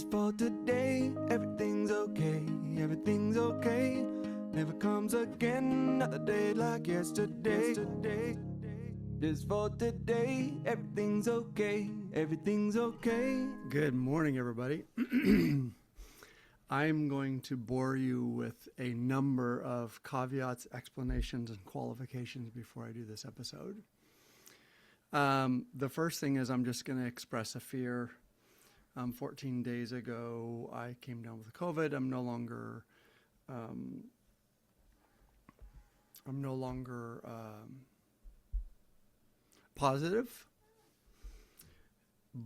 Just for today, everything's okay, everything's okay. Never comes again, another day like yesterday. Just for today, everything's okay, everything's okay. Good morning, everybody. I'm going to bore you with a number of caveats, explanations, and qualifications before I do this episode. The first thing is I'm just going to express a fear. 14 days ago, I came down with COVID. I'm no longer positive.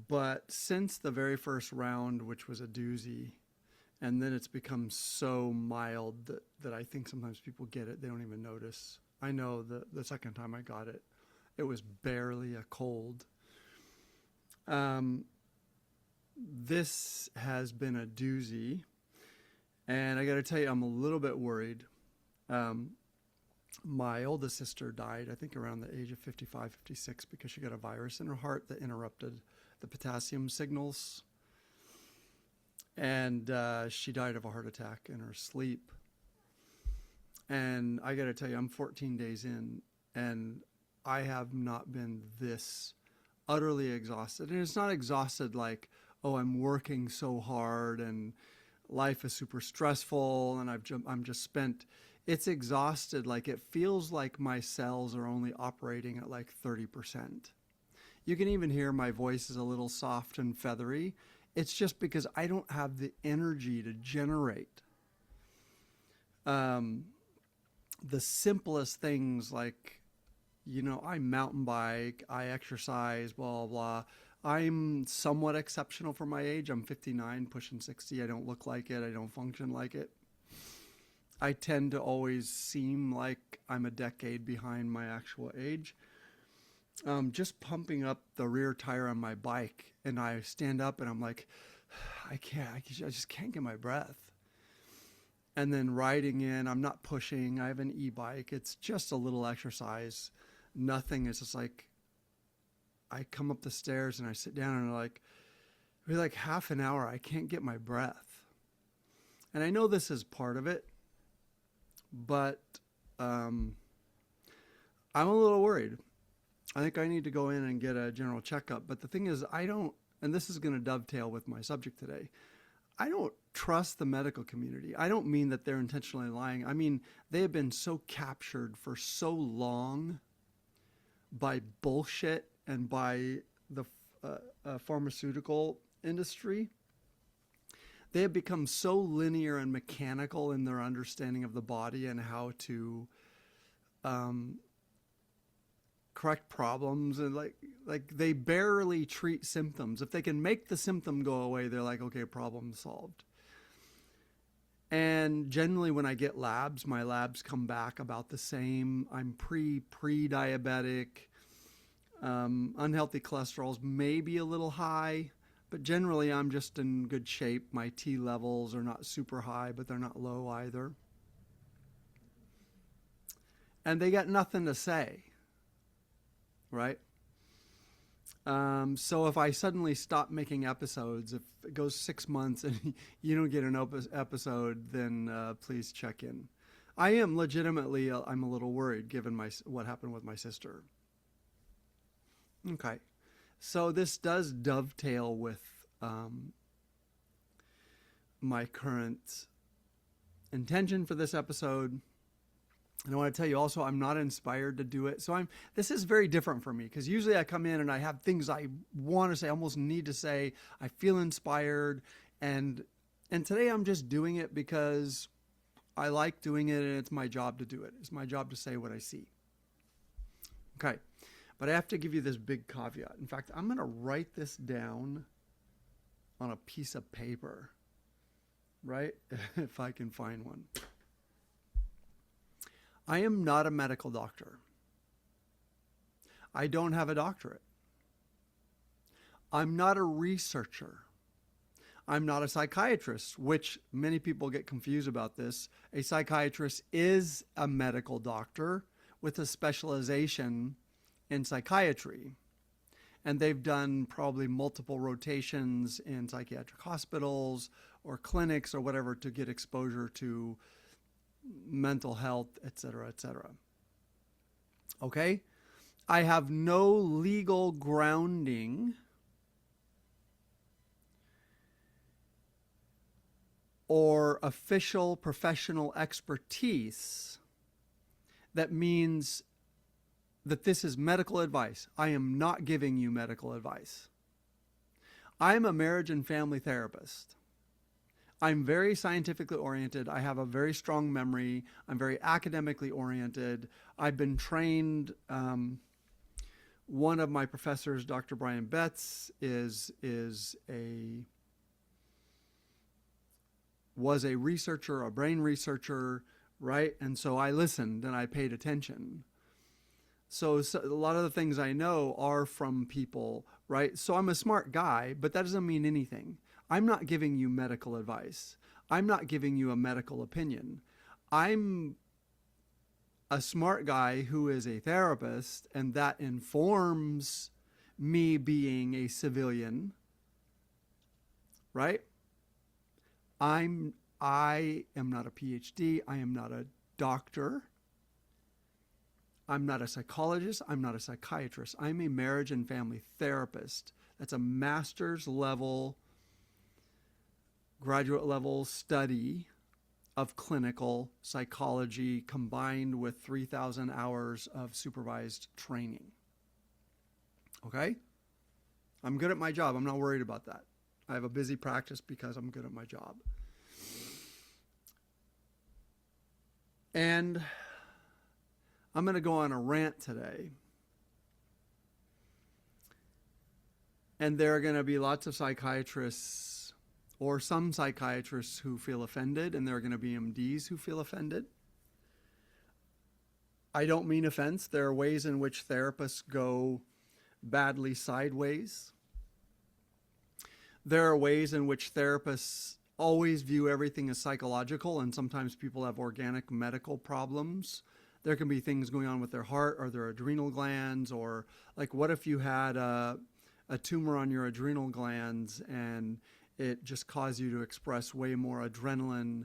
But since the very first round, which was a doozy, and then it's become so mild that I think sometimes people get it, they don't even notice. I know the second time I got it, it was barely a cold. This has been a doozy, and I got to tell you, I'm a little bit worried. My oldest sister died, I think, around the age of 55, 56, because she got a virus in her heart that interrupted the potassium signals. And she died of a heart attack in her sleep. And I got to tell you, I'm 14 days in, and I have not been this utterly exhausted. And it's not exhausted like, oh, I'm working so hard and life is super stressful and I'm just spent. It's exhausted. Like, it feels like my cells are only operating at like 30%. You can even hear my voice is a little soft and feathery. It's just because I don't have the energy to generate. The simplest things like, I mountain bike, I exercise, blah, blah, blah. I'm somewhat exceptional for my age. I'm 59, pushing 60. I don't look like it. I don't function like it. I tend to always seem like I'm a decade behind my actual age. Just pumping up the rear tire on my bike, and I stand up and I'm like, I just can't get my breath. And then riding in, I'm not pushing. I have an e-bike. It's just a little exercise. Nothing. It's just like, I come up the stairs and I sit down and it'll be like half an hour. I can't get my breath. And I know this is part of it, but I'm a little worried. I think I need to go in and get a general checkup. But the thing is, and this is going to dovetail with my subject today, I don't trust the medical community. I don't mean that they're intentionally lying. I mean, they have been so captured for so long by bullshit and by the pharmaceutical industry. They have become so linear and mechanical in their understanding of the body and how to correct problems, and like they barely treat symptoms. If they can make the symptom go away, they're like, okay, problem solved. And generally when I get labs, my labs come back about the same. I'm pre-diabetic. Unhealthy cholesterol's maybe a little high, but generally I'm just in good shape. My T levels are not super high, but they're not low either. And they got nothing to say, right? So if I suddenly stop making episodes, if it goes 6 months and you don't get an episode, then please check in. I am legitimately, I'm a little worried given what happened with my sister. Okay, so this does dovetail with my current intention for this episode. And I want to tell you also, I'm not inspired to do it. So this is very different for me, because usually I come in and I have things I want to say, almost need to say. I feel inspired. And today I'm just doing it because I like doing it and it's my job to do it. It's my job to say what I see. Okay. But I have to give you this big caveat. In fact, I'm going to write this down on a piece of paper, right? If I can find one. I am not a medical doctor. I don't have a doctorate. I'm not a researcher. I'm not a psychiatrist, which many people get confused about this. A psychiatrist is a medical doctor with a specialization in psychiatry. and they've done probably multiple rotations in psychiatric hospitals or clinics or whatever to get exposure to mental health, et cetera, et cetera. Okay? I have no legal grounding or official professional expertise that means that this is medical advice. I am not giving you medical advice. I'm a marriage and family therapist. I'm very scientifically oriented. I have a very strong memory. I'm very academically oriented. I've been trained. One of my professors, Dr. Brian Betts, was a researcher, a brain researcher, right? And so I listened and I paid attention. So a lot of the things I know are from people, right? So I'm a smart guy, but that doesn't mean anything. I'm not giving you medical advice. I'm not giving you a medical opinion. I'm a smart guy who is a therapist, and that informs me being a civilian, right? I am not a PhD. I am not a doctor. I'm not a psychologist. I'm not a psychiatrist. I'm a marriage and family therapist. That's a master's level, graduate level study of clinical psychology combined with 3,000 hours of supervised training. Okay? I'm good at my job. I'm not worried about that. I have a busy practice because I'm good at my job. And I'm going to go on a rant today. And there are going to be lots of psychiatrists or some psychiatrists who feel offended, and there are going to be MDs who feel offended. I don't mean offense. There are ways in which therapists go badly sideways. There are ways in which therapists always view everything as psychological, and sometimes people have organic medical problems. There can be things going on with their heart or their adrenal glands, or like what if you had a tumor on your adrenal glands and it just caused you to express way more adrenaline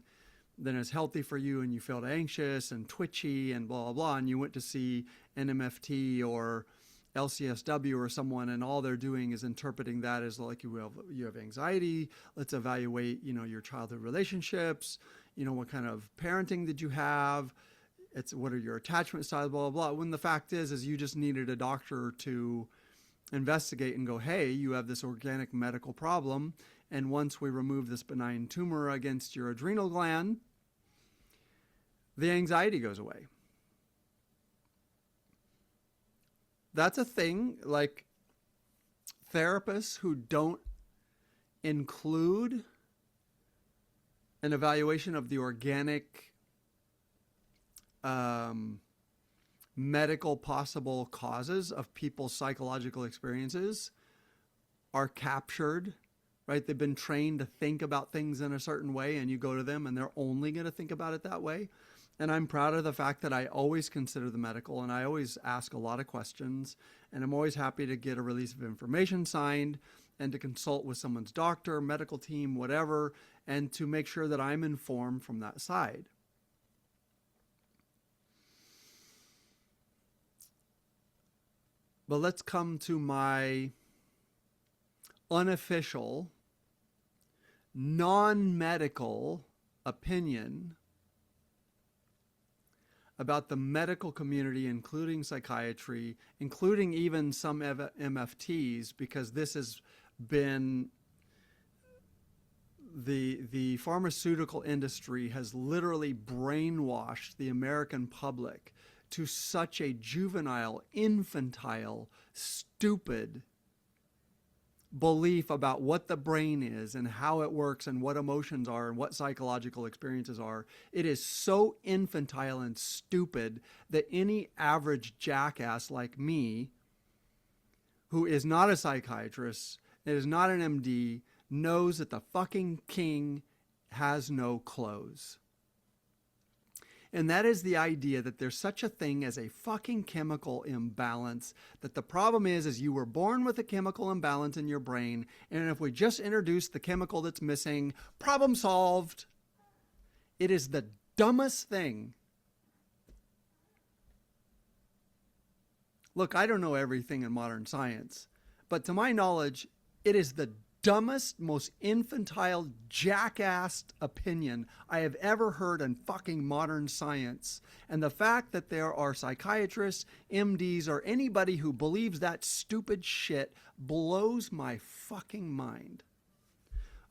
than is healthy for you, and you felt anxious and twitchy and blah, blah, blah, and you went to see an MFT or LCSW or someone, and all they're doing is interpreting that as like you have anxiety. Let's evaluate, your childhood relationships. What kind of parenting did you have? What are your attachment styles, blah, blah, blah. When the fact is you just needed a doctor to investigate and go, hey, you have this organic medical problem. And once we remove this benign tumor against your adrenal gland, the anxiety goes away. That's a thing. Like therapists who don't include an evaluation of the organic medical possible causes of people's psychological experiences are captured, right? They've been trained to think about things in a certain way, and you go to them and they're only going to think about it that way. And I'm proud of the fact that I always consider the medical, and I always ask a lot of questions, and I'm always happy to get a release of information signed and to consult with someone's doctor, medical team, whatever, and to make sure that I'm informed from that side. But let's come to my unofficial, non-medical opinion about the medical community, including psychiatry, including even some MFTs, because this has been the pharmaceutical industry has literally brainwashed the American public to such a juvenile, infantile, stupid belief about what the brain is and how it works and what emotions are and what psychological experiences are. It is so infantile and stupid that any average jackass like me, who is not a psychiatrist, is not an MD, knows that the fucking king has no clothes. And that is the idea that there's such a thing as a fucking chemical imbalance, that the problem is you were born with a chemical imbalance in your brain, and if we just introduce the chemical that's missing, problem solved. It is the dumbest thing. Look, I don't know everything in modern science, but to my knowledge, it is the dumbest, most infantile, jackass opinion I have ever heard in fucking modern science. And the fact that there are psychiatrists, MDs, or anybody who believes that stupid shit blows my fucking mind.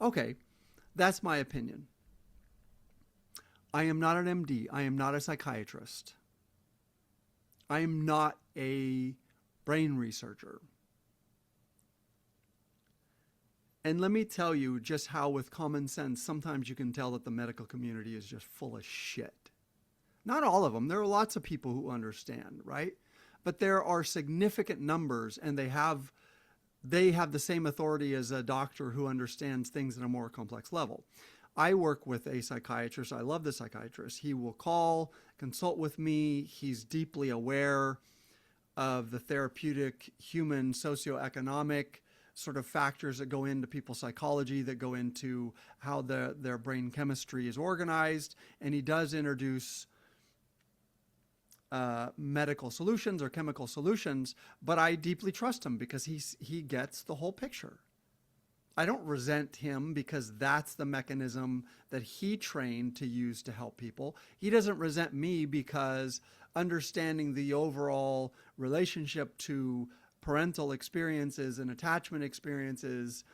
Okay, that's my opinion. I am not an MD. I am not a psychiatrist. I am not a brain researcher. And let me tell you just how, with common sense, sometimes you can tell that the medical community is just full of shit. Not all of them. There are lots of people who understand, right? But there are significant numbers, and they have the same authority as a doctor who understands things at a more complex level. I work with a psychiatrist. I love the psychiatrist. He will call, consult with me. He's deeply aware of the therapeutic, human, socioeconomic sort of factors that go into people's psychology, that go into how their brain chemistry is organized. And he does introduce medical solutions or chemical solutions, but I deeply trust him because he gets the whole picture. I don't resent him because that's the mechanism that he trained to use to help people. He doesn't resent me because understanding the overall relationship to parental experiences and attachment experiences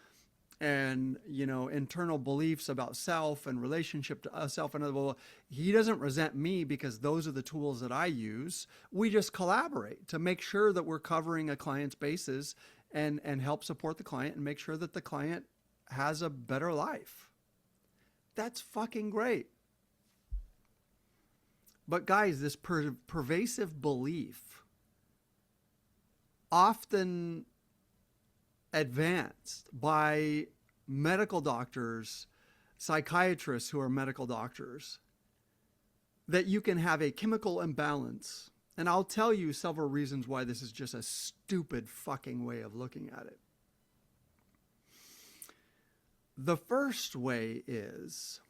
and, internal beliefs about self and relationship to self and other, he doesn't resent me because those are the tools that I use. We just collaborate to make sure that we're covering a client's bases and help support the client and make sure that the client has a better life. That's fucking great. But guys, this pervasive belief, often advanced by medical doctors, psychiatrists who are medical doctors, that you can have a chemical imbalance. And I'll tell you several reasons why this is just a stupid fucking way of looking at it. The first way is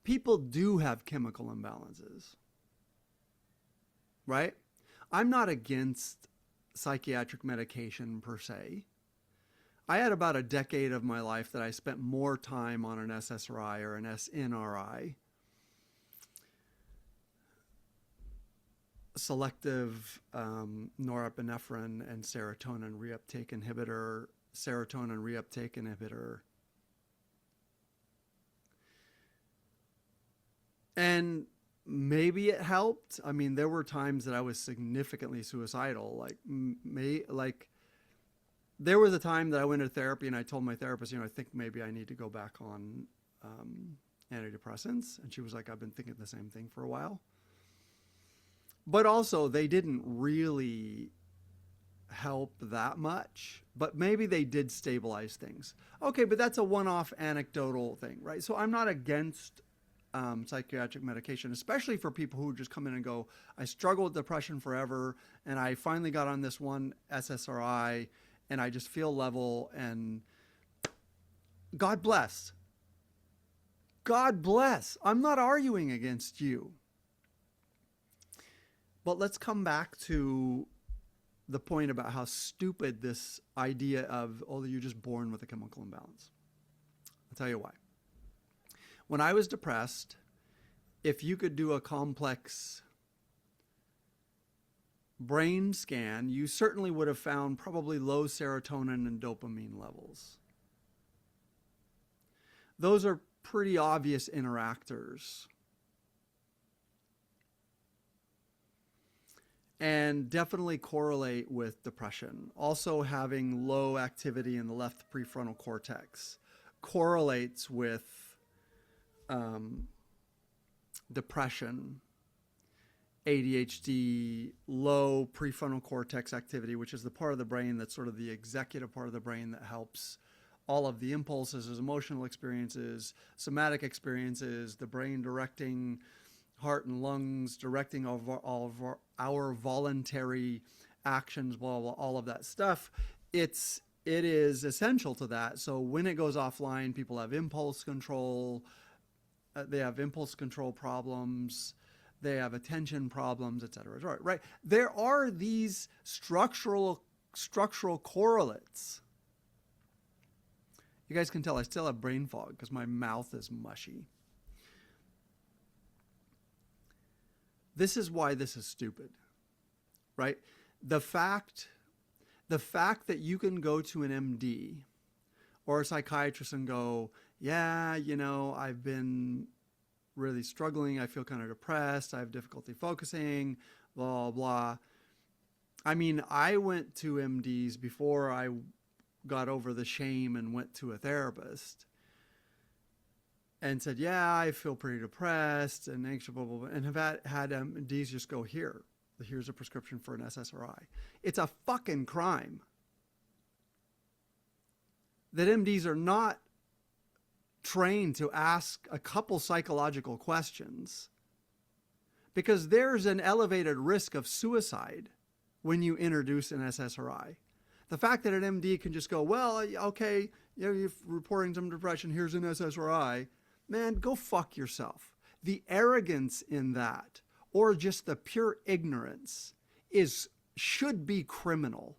people do have chemical imbalances, right? I'm not against psychiatric medication per se. I had about a decade of my life that I spent more time on an SSRI or an SNRI, selective norepinephrine and serotonin reuptake inhibitor. And maybe it helped. I mean, there were times that I was significantly suicidal. There was a time that I went to therapy and I told my therapist, I think maybe I need to go back on antidepressants. And she was like, I've been thinking the same thing for a while. But also, they didn't really help that much, but maybe they did stabilize things. Okay, but that's a one-off anecdotal thing, right? So I'm not against psychiatric medication, especially for people who just come in and go, I struggled with depression forever, and I finally got on this one SSRI, and I just feel level, and God bless. God bless. I'm not arguing against you. But let's come back to the point about how stupid this idea of, you're just born with a chemical imbalance. I'll tell you why. When I was depressed, if you could do a complex brain scan, you certainly would have found probably low serotonin and dopamine levels. Those are pretty obvious interactors. And definitely correlate with depression. Also, having low activity in the left prefrontal cortex correlates with depression, ADHD, low prefrontal cortex activity, which is the part of the brain that's sort of the executive part of the brain that helps all of the impulses as emotional experiences, somatic experiences, the brain directing heart and lungs, directing all of our voluntary actions, blah, blah, all of that stuff. It is essential to that. So when it goes offline, people have impulse control. They have impulse control problems. They have attention problems, etc. Right? There are these structural correlates. You guys can tell I still have brain fog because my mouth is mushy. This is why this is stupid, right? The fact that you can go to an MD or a psychiatrist and go, yeah, I've been really struggling. I feel kind of depressed. I have difficulty focusing, blah, blah. I mean, I went to MDs before I got over the shame and went to a therapist and said, yeah, I feel pretty depressed and anxious, blah, blah, blah, and have had MDs just go, here's a prescription for an SSRI. It's a fucking crime that MDs are not trained to ask a couple psychological questions, because there's an elevated risk of suicide when you introduce an SSRI. The fact that an MD can just go, well, okay, you're reporting some depression, here's an SSRI. Man, go fuck yourself. The arrogance in that, or just the pure ignorance, should be criminal.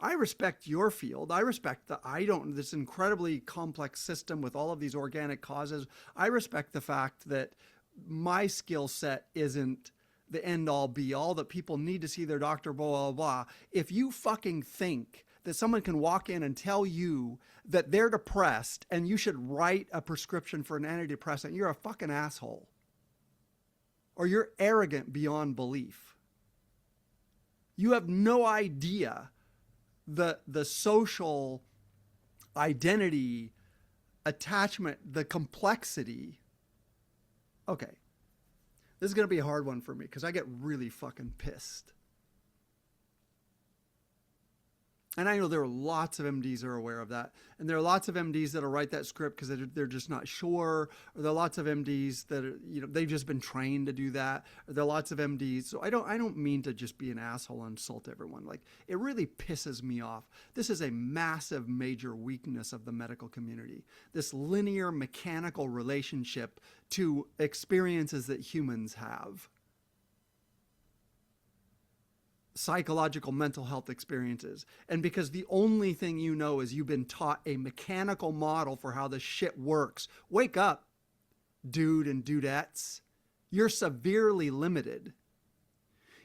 I respect your field. I respect this incredibly complex system with all of these organic causes. I respect the fact that my skill set isn't the end all be all, that people need to see their doctor, blah, blah, blah. If you fucking think that someone can walk in and tell you that they're depressed and you should write a prescription for an antidepressant, you're a fucking asshole. Or you're arrogant beyond belief. You have no idea the social identity, attachment, the complexity. Okay. This is going to be a hard one for me because I get really fucking pissed. And I know there are lots of MDs that are aware of that. And there are lots of MDs that'll write that script because they're just not sure. Or there are lots of MDs that are, they've just been trained to do that. Or there are lots of MDs. So I don't mean to just be an asshole and insult everyone. Like, it really pisses me off. This is a massive, major weakness of the medical community. This linear, mechanical relationship to experiences that humans have. Psychological mental health experiences. And because the only thing you know is you've been taught a mechanical model for how this shit works. Wake up, dude and dudettes. You're severely limited.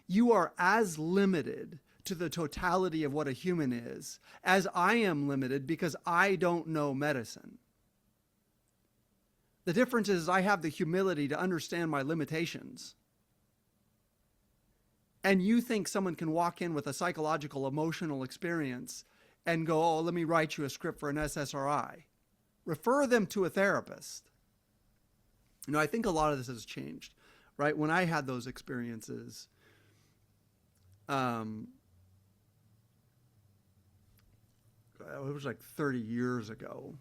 You are as limited to the totality of what a human is as I am limited because I don't know medicine. The difference is I have the humility to understand my limitations. And you think someone can walk in with a psychological, emotional experience and go, oh, let me write you a script for an SSRI. Refer them to a therapist. I think a lot of this has changed, right? When I had those experiences, it was like 30 years ago.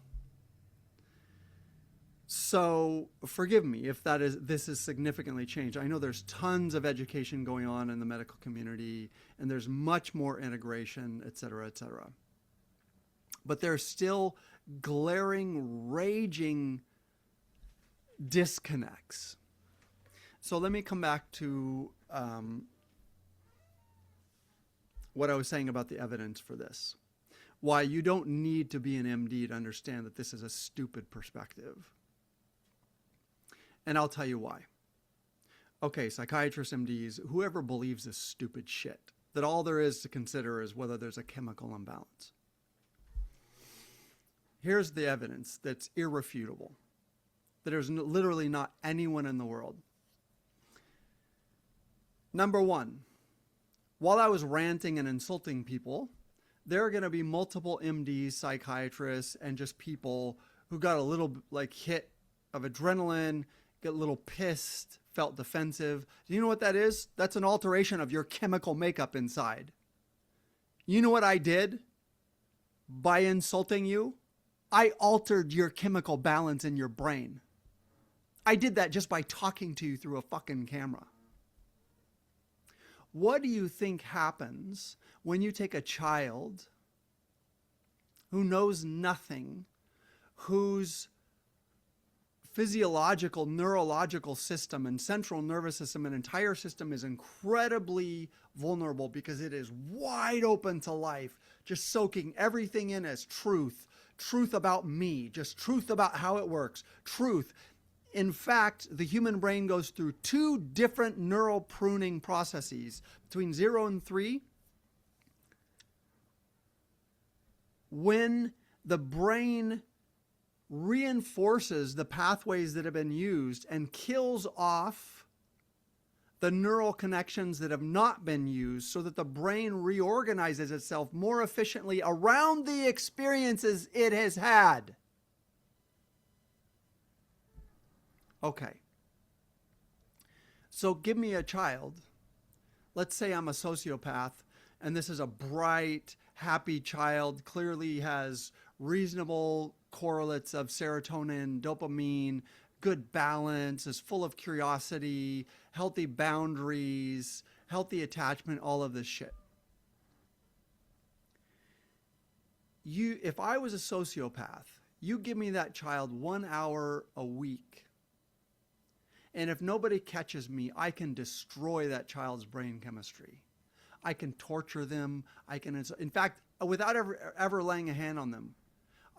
So forgive me if this has significantly changed. I know there's tons of education going on in the medical community, and there's much more integration, et cetera, et cetera. But there's still glaring, raging disconnects. So let me come back to what I was saying about the evidence for this. Why you don't need to be an MD to understand that this is a stupid perspective. And I'll tell you why. Okay, psychiatrists, MDs, whoever believes this stupid shit, that all there is to consider is whether there's a chemical imbalance. Here's the evidence that's irrefutable, that there's literally not anyone in the world. Number one, while I was ranting and insulting people, there are going to be multiple MDs, psychiatrists, and just people who got a little hit of adrenaline, get a little pissed, felt defensive. Do you know what that is? That's an alteration of your chemical makeup inside. You know what I did by insulting you? I altered your chemical balance in your brain. I did that just by talking to you through a fucking camera. What do you think happens when you take a child who knows nothing, whose physiological, neurological system and central nervous system and entire system is incredibly vulnerable because it is wide open to life, just soaking everything in as truth, truth about me, just truth about how it works, truth. In fact, the human brain goes through 2 different neural pruning processes between 0 and 3. When the brain reinforces the pathways that have been used and kills off the neural connections that have not been used so that the brain reorganizes itself more efficiently around the experiences it has had. Okay. So give me a child. Let's say I'm a sociopath and this is a bright, happy child, clearly has reasonable correlates of serotonin, dopamine, good balance, is full of curiosity, healthy boundaries, healthy attachment, all of this shit. If I was a sociopath, you give me that child 1 hour a week, and if nobody catches me, I can destroy that child's brain chemistry. I can torture them. In fact, without ever laying a hand on them,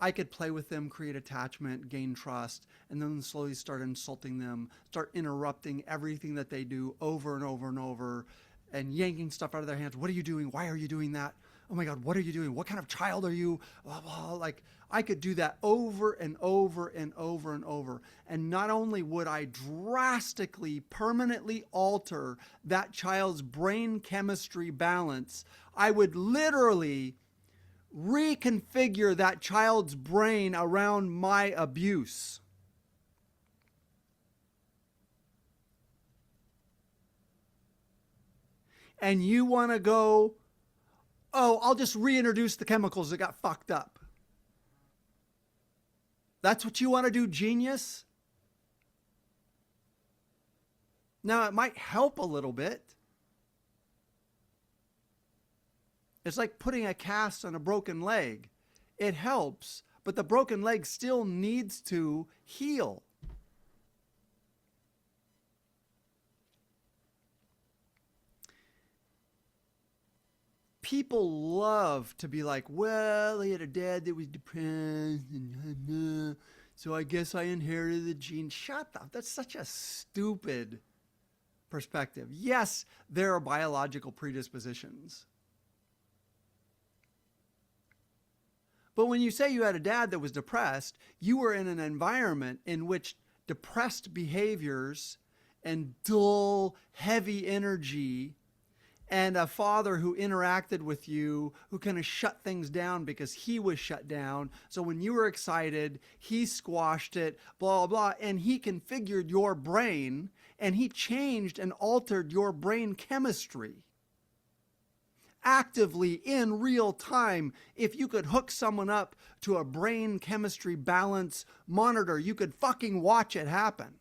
I could play with them, create attachment, gain trust, and then slowly start insulting them, start interrupting everything that they do over and over and over, and yanking stuff out of their hands. What are you doing? Why are you doing that? Oh my God, what are you doing? What kind of child are you? Blah, blah. Like, I could do that over and over and over and over. And not only would I drastically, permanently alter that child's brain chemistry balance, I would literally reconfigure that child's brain around my abuse. And you want to go, oh, I'll just reintroduce the chemicals that got fucked up. That's what you want to do, genius? Now, it might help a little bit. It's like putting a cast on a broken leg. It helps, but the broken leg still needs to heal. People love to be like, well, he had a dad that was depressed, and so I guess I inherited the gene. Shut up. That's such a stupid perspective. Yes, there are biological predispositions. But when you say you had a dad that was depressed, you were in an environment in which depressed behaviors and dull, heavy energy and a father who interacted with you, who kind of shut things down because he was shut down. So when you were excited, he squashed it, blah, blah, and he configured your brain, and he changed and altered your brain chemistry. Actively, in real time, if you could hook someone up to a brain chemistry balance monitor, you could fucking watch it happen.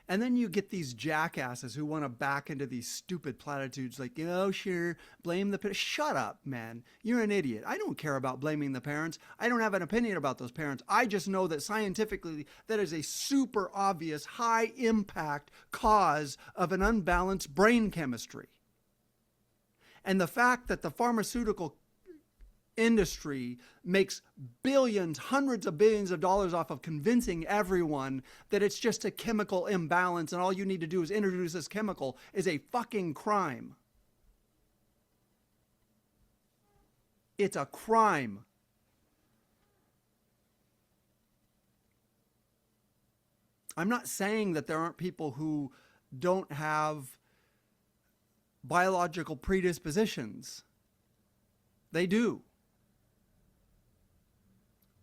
And then you get these jackasses who want to back into these stupid platitudes like, oh, sure, blame the parents. Shut up, man. You're an idiot. I don't care about blaming the parents. I don't have an opinion about those parents. I just know that scientifically that is a super obvious high impact cause of an unbalanced brain chemistry. And the fact that the pharmaceutical industry makes billions, hundreds of billions of dollars off of convincing everyone that it's just a chemical imbalance and all you need to do is introduce this chemical is a fucking crime. It's a crime. I'm not saying that there aren't people who don't have biological predispositions. They do.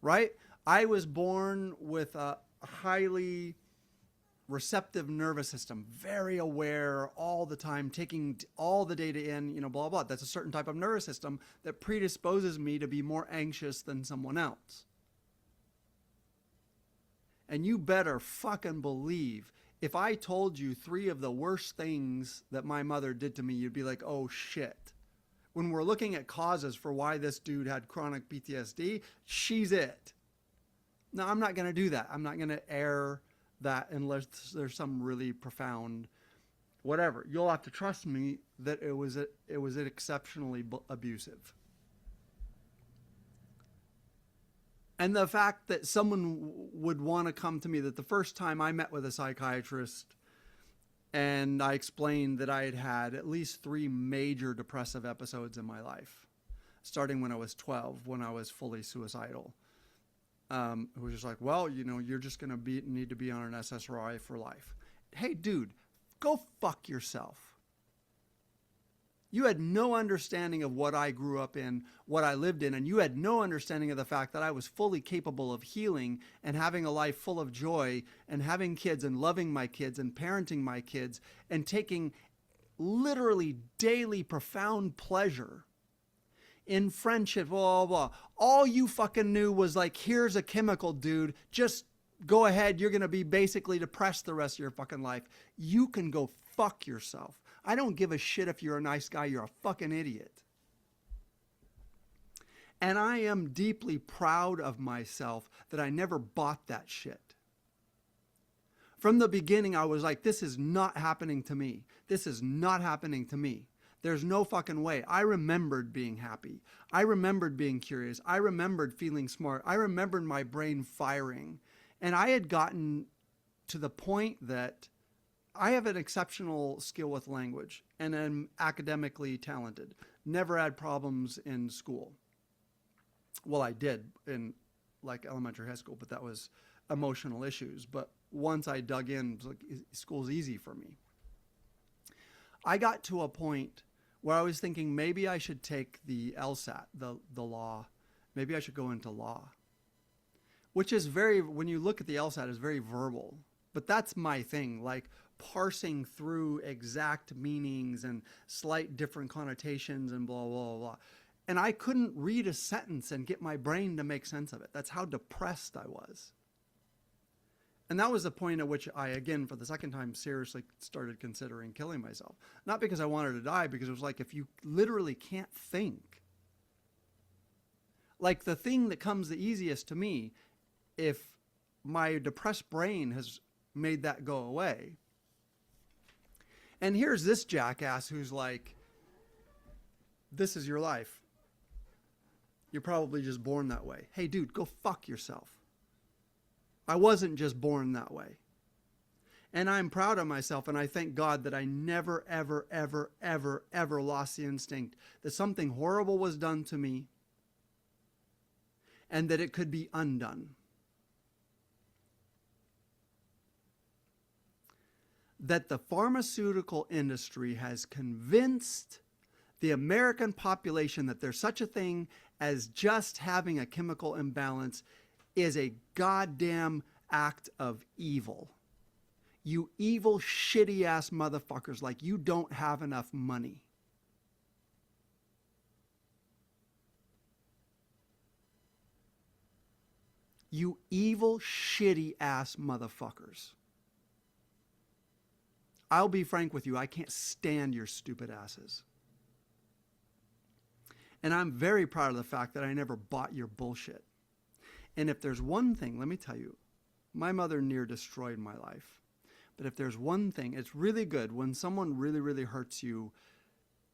Right? I was born with a highly receptive nervous system, very aware all the time, taking all the data in, blah, blah. That's a certain type of nervous system that predisposes me to be more anxious than someone else. And you better fucking believe, if I told you 3 of the worst things that my mother did to me, you'd be like, oh shit. When we're looking at causes for why this dude had chronic PTSD, she's it. No, I'm not going to do that. I'm not going to air that unless there's some really profound whatever. You'll have to trust me that it was exceptionally abusive. And the fact that someone would want to come to me, that the first time I met with a psychiatrist and I explained that I had had at least 3 major depressive episodes in my life, starting when I was 12, when I was fully suicidal. It was just like, well, you're just going to need to be on an SSRI for life. Hey, dude, go fuck yourself. You had no understanding of what I grew up in, what I lived in, and you had no understanding of the fact that I was fully capable of healing and having a life full of joy and having kids and loving my kids and parenting my kids and taking literally daily profound pleasure in friendship, blah, blah, blah. All you fucking knew was like, here's a chemical, dude. Just go ahead. You're going to be basically depressed the rest of your fucking life. You can go fuck yourself. I don't give a shit if you're a nice guy. You're a fucking idiot. And I am deeply proud of myself that I never bought that shit. From the beginning, I was like, this is not happening to me. This is not happening to me. There's no fucking way. I remembered being happy. I remembered being curious. I remembered feeling smart. I remembered my brain firing. And I had gotten to the point that I have an exceptional skill with language and am academically talented. Never had problems in school. Well, I did in like elementary, high school, but that was emotional issues. But once I dug in, it was like, school's easy for me. I got to a point where I was thinking maybe I should take the LSAT, the law. Maybe I should go into law. Which is when you look at the LSAT, is very verbal. But that's my thing, like parsing through exact meanings and slight different connotations and blah, blah, blah. And I couldn't read a sentence and get my brain to make sense of it. That's how depressed I was. And that was the point at which I, again, for the second time, seriously started considering killing myself. Not because I wanted to die, because it was like, if you literally can't think, like the thing that comes the easiest to me, if my depressed brain has made that go away. And here's this jackass who's like, this is your life. You're probably just born that way. Hey, dude, go fuck yourself. I wasn't just born that way. And I'm proud of myself, and I thank God that I never, ever, ever, ever, ever lost the instinct that something horrible was done to me and that it could be undone. That the pharmaceutical industry has convinced the American population that there's such a thing as just having a chemical imbalance is a goddamn act of evil. You evil, shitty ass motherfuckers, like you don't have enough money. You evil, shitty ass motherfuckers. I'll be frank with you, I can't stand your stupid asses. And I'm very proud of the fact that I never bought your bullshit. And if there's one thing, let me tell you, my mother near destroyed my life. But if there's one thing, it's really good when someone really, really hurts you,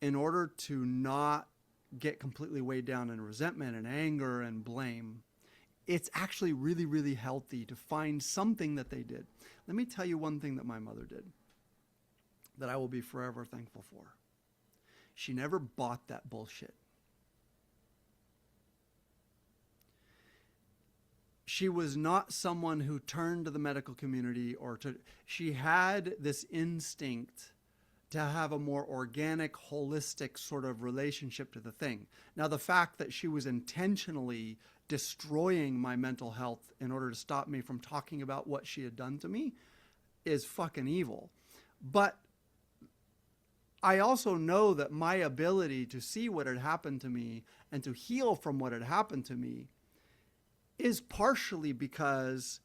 in order to not get completely weighed down in resentment and anger and blame, it's actually really, really healthy to find something that they did. Let me tell you one thing that my mother did that I will be forever thankful for. She never bought that bullshit. She was not someone who turned to the medical community she had this instinct to have a more organic, holistic sort of relationship to the thing. Now, the fact that she was intentionally destroying my mental health in order to stop me from talking about what she had done to me is fucking evil. But I also know that my ability to see what had happened to me and to heal from what had happened to me is partially because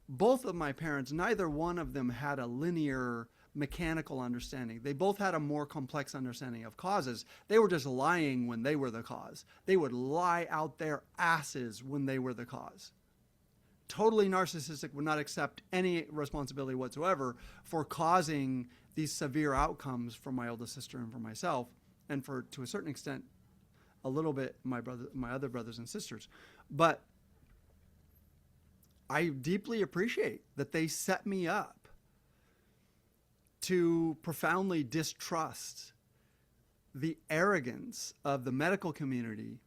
both of my parents, neither one of them had a linear mechanical understanding. They both had a more complex understanding of causes. They were just lying when they were the cause. They would lie out their asses when they were the cause. Totally narcissistic, would not accept any responsibility whatsoever for causing these severe outcomes for my oldest sister and for myself, and for, to a certain extent, a little bit my other brothers and sisters. But I deeply appreciate that they set me up to profoundly distrust the arrogance of the medical community,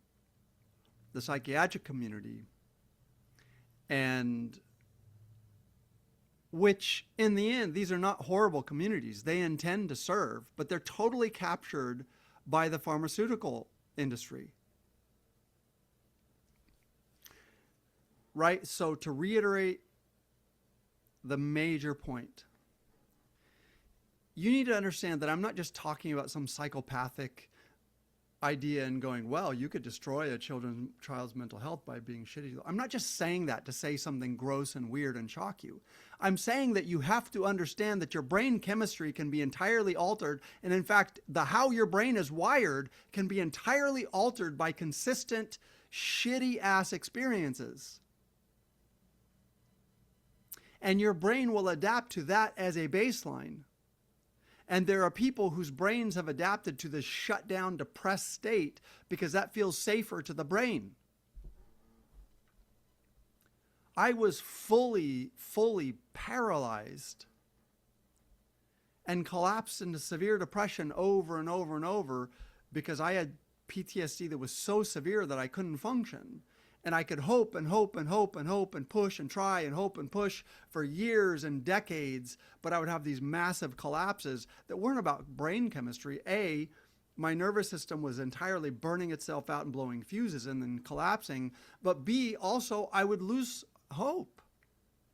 the psychiatric community, and which in the end, these are not horrible communities. They intend to serve, but they're totally captured by the pharmaceutical industry. Right? So to reiterate the major point, you need to understand that I'm not just talking about some psychopathic idea and going, well, you could destroy a child's mental health by being shitty. I'm not just saying that to say something gross and weird and shock you. I'm saying that you have to understand that your brain chemistry can be entirely altered. And in fact, how your brain is wired can be entirely altered by consistent shitty ass experiences. And your brain will adapt to that as a baseline. And there are people whose brains have adapted to this shut down, depressed state because that feels safer to the brain. I was fully paralyzed and collapsed into severe depression over and over and over because I had PTSD that was so severe that I couldn't function. And I could hope and hope and hope and hope and push and try and hope and push for years and decades, but I would have these massive collapses that weren't about brain chemistry. A, my nervous system was entirely burning itself out and blowing fuses and then collapsing. But B, also I would lose hope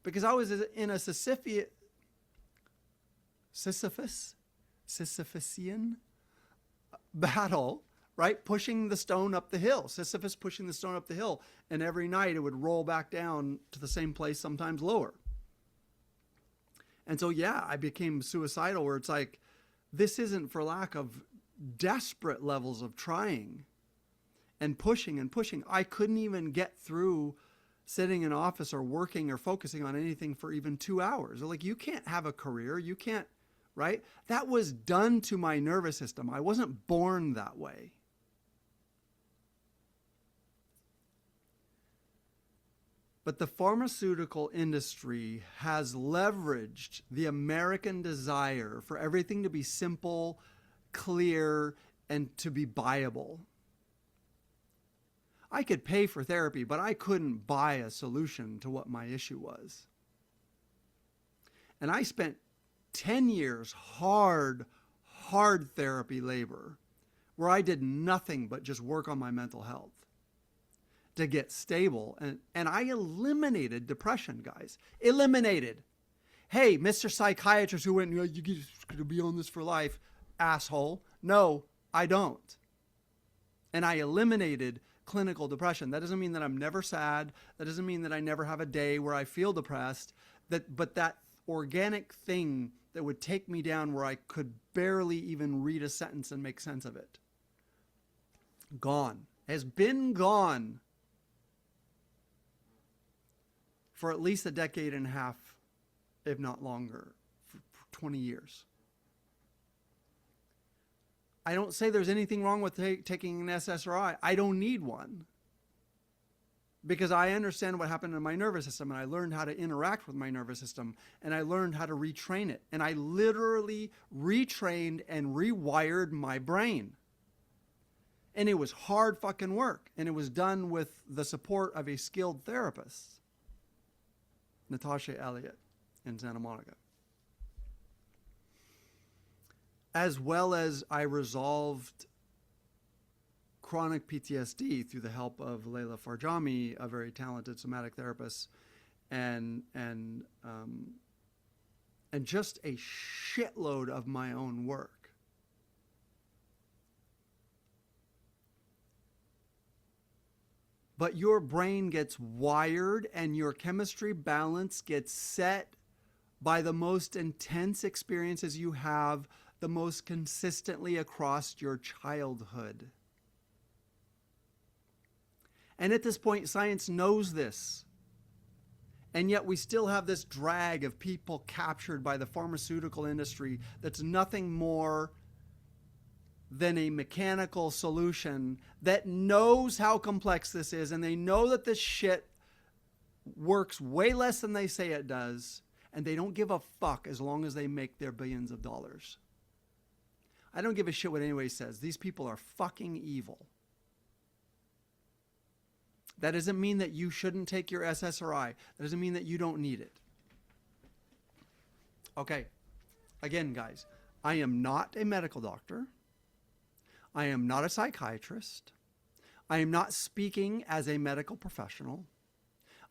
because I was in a Sisyphusian battle, right? Pushing the stone up the hill. Sisyphus pushing the stone up the hill. And every night it would roll back down to the same place, sometimes lower. And so, yeah, I became suicidal where it's like, this isn't for lack of desperate levels of trying and pushing and pushing. I couldn't even get through sitting in office or working or focusing on anything for even 2 hours. Like, you can't have a career. You can't, right? That was done to my nervous system. I wasn't born that way. But the pharmaceutical industry has leveraged the American desire for everything to be simple, clear, and to be buyable. I could pay for therapy, but I couldn't buy a solution to what my issue was. And I spent 10 years hard therapy labor where I did nothing but just work on my mental health to get stable. And I eliminated depression, guys. Eliminated. Hey, Mr. Psychiatrist who went, you're going to be on this for life, asshole. No, I don't. And I eliminated clinical depression. That doesn't mean that I'm never sad. That doesn't mean that I never have a day where I feel depressed. But that organic thing that would take me down where I could barely even read a sentence and make sense of it. Gone. Has been gone for at least a decade and a half, if not longer, for 20 years. I don't say there's anything wrong with taking an SSRI. I don't need one because I understand what happened in my nervous system and I learned how to interact with my nervous system and I learned how to retrain it. And I literally retrained and rewired my brain. And it was hard fucking work. And it was done with the support of a skilled therapist, Natasha Elliott in Santa Monica. As well as I resolved chronic PTSD through the help of Leila Farjami, a very talented somatic therapist, and and just a shitload of my own work. But your brain gets wired and your chemistry balance gets set by the most intense experiences you have the most consistently across your childhood. And at this point, science knows this. And yet we still have this drag of people captured by the pharmaceutical industry that's nothing more than a mechanical solution that knows how complex this is, and they know that this shit works way less than they say it does, and they don't give a fuck as long as they make their billions of dollars. I don't give a shit what anybody says. These people are fucking evil. That doesn't mean that you shouldn't take your SSRI. That doesn't mean that you don't need it. Okay. Again, guys, I am not a medical doctor. I am not a psychiatrist. I am not speaking as a medical professional.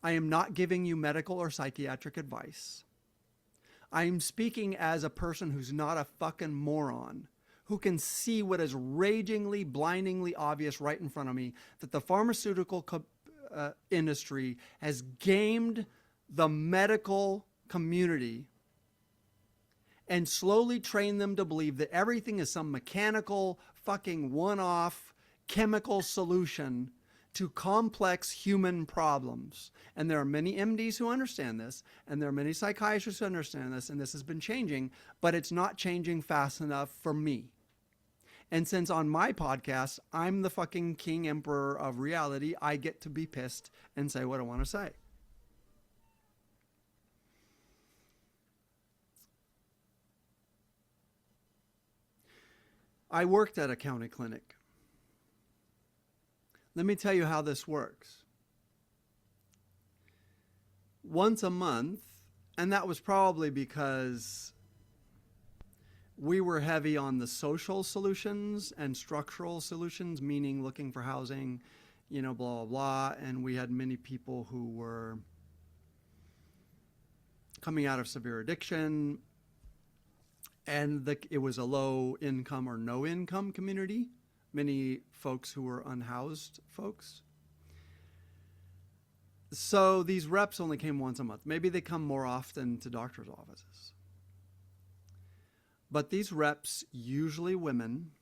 I am not giving you medical or psychiatric advice. I am speaking as a person who's not a fucking moron, who can see what is ragingly, blindingly obvious right in front of me, that the pharmaceutical industry has gamed the medical community and slowly trained them to believe that everything is some mechanical, fucking one-off chemical solution to complex human problems. And there are many MDs who understand this, and there are many psychiatrists who understand this, and this has been changing, but it's not changing fast enough for me. And since on my podcast, I'm the fucking king emperor of reality, I get to be pissed and say what I want to say. I worked at a county clinic. Let me tell you how this works. Once a month, and that was probably because we were heavy on the social solutions and structural solutions, meaning looking for housing, blah, blah, blah. And we had many people who were coming out of severe addiction. And it was a low income or no income community. Many folks who were unhoused folks. So these reps only came once a month. Maybe they come more often to doctors' offices. But these reps, usually women,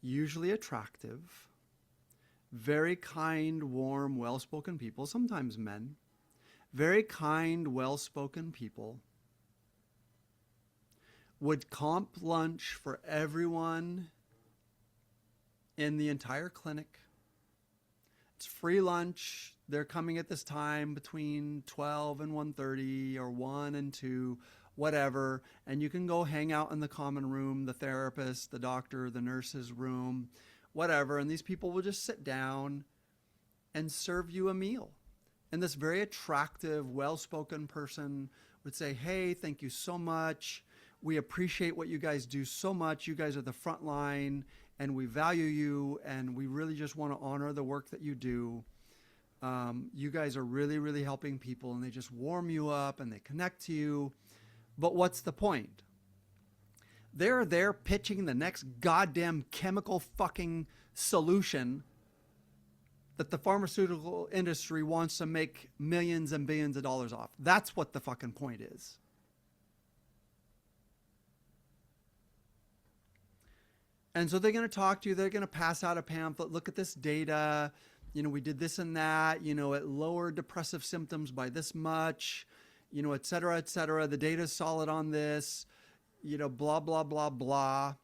usually attractive, very kind, warm, well-spoken people, sometimes men, very kind, well-spoken people, would comp lunch for everyone in the entire clinic. It's free lunch. They're coming at this time between 12 and 1:30 or 1 and 2, whatever. And you can go hang out in the common room, the therapist, the doctor, the nurse's room, whatever. And these people will just sit down and serve you a meal. And this very attractive, well-spoken person would say, "Hey, thank you so much. We appreciate what you guys do so much. You guys are the front line, and we value you, and we really just want to honor the work that you do. You guys are really, really helping people," and they just warm you up, and they connect to you. But what's the point? They're there pitching the next goddamn chemical fucking solution that the pharmaceutical industry wants to make millions and billions of dollars off. That's what the fucking point is. And so they're going to talk to you. They're going to pass out a pamphlet. Look at this data. We did this and that. It lowered depressive symptoms by this much, et cetera, et cetera. The data is solid on this, blah, blah, blah, blah.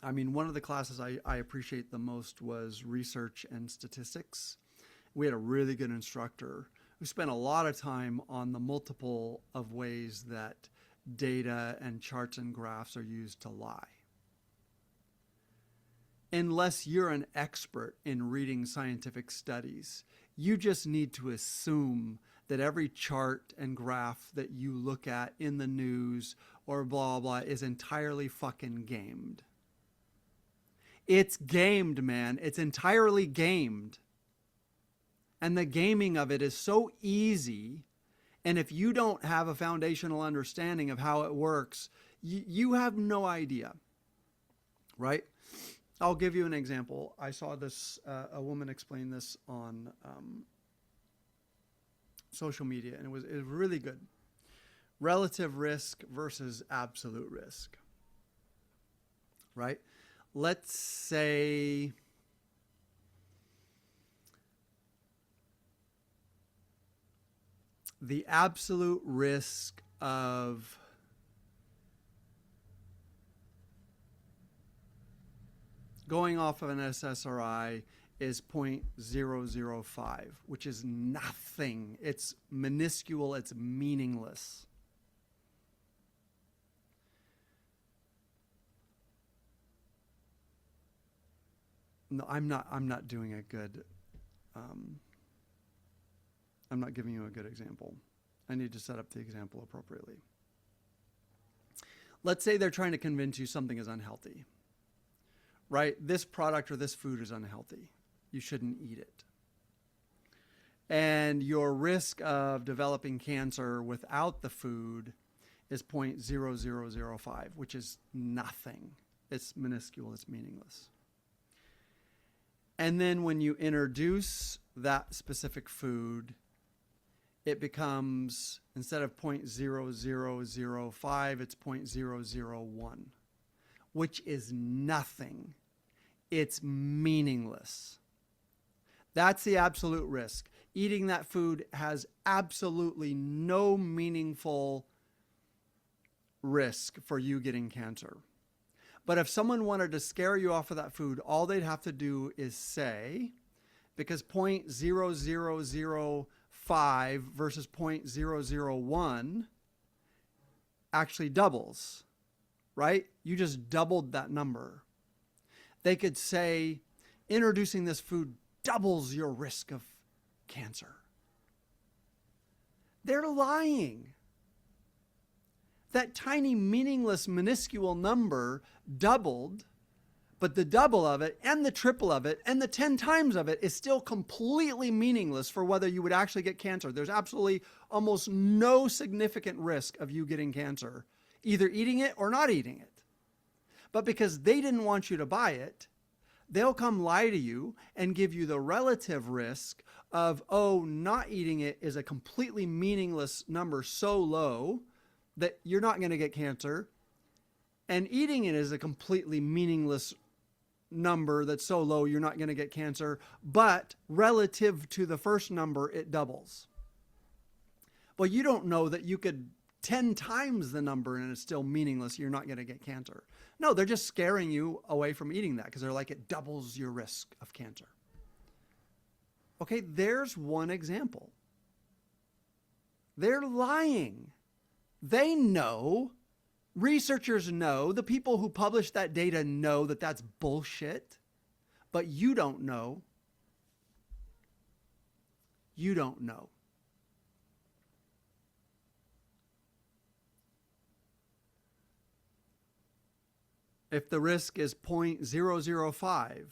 I mean, one of the classes I appreciate the most was research and statistics. We had a really good instructor who spent a lot of time on the multiple of ways that data and charts and graphs are used to lie. Unless you're an expert in reading scientific studies, you just need to assume that every chart and graph that you look at in the news or blah, blah, is entirely fucking gamed. It's gamed, man. It's entirely gamed. And the gaming of it is so easy. And if you don't have a foundational understanding of how it works, you have no idea, right? I'll give you an example. I saw this, a woman explain this on social media, and it was really good. Relative risk versus absolute risk, right? Let's say the absolute risk of going off of an SSRI is 0.005, which is nothing. It's minuscule, it's meaningless. No, I'm not doing a good I'm not giving you a good example. I need to set up the example appropriately. Let's say they're trying to convince you something is unhealthy, right? This product or this food is unhealthy. You shouldn't eat it. And your risk of developing cancer without the food is 0.0005, which is nothing. It's minuscule, it's meaningless. And then when you introduce that specific food, it becomes, instead of 0.0005, it's 0.001, which is nothing. It's meaningless. That's the absolute risk. Eating that food has absolutely no meaningful risk for you getting cancer. But if someone wanted to scare you off of that food, all they'd have to do is say, because 0.0005 versus 0.001 actually doubles, right? You just doubled that number. They could say, introducing this food doubles your risk of cancer. They're lying. That tiny, meaningless, minuscule number doubled, but the double of it and the triple of it and the 10 times of it is still completely meaningless for whether you would actually get cancer. There's absolutely almost no significant risk of you getting cancer, either eating it or not eating it. But because they didn't want you to buy it, they'll come lie to you and give you the relative risk of, oh, not eating it is a completely meaningless number so low that you're not going to get cancer. And eating it is a completely meaningless number that's so low you're not going to get cancer. But relative to the first number, it doubles. Well, you don't know that you could 10 times the number and it's still meaningless. You're not going to get cancer. No, they're just scaring you away from eating that because they're like, it doubles your risk of cancer. Okay, there's one example. They're lying. They know, researchers know, the people who publish that data know that that's bullshit, but you don't know. You don't know. If the risk is 0.005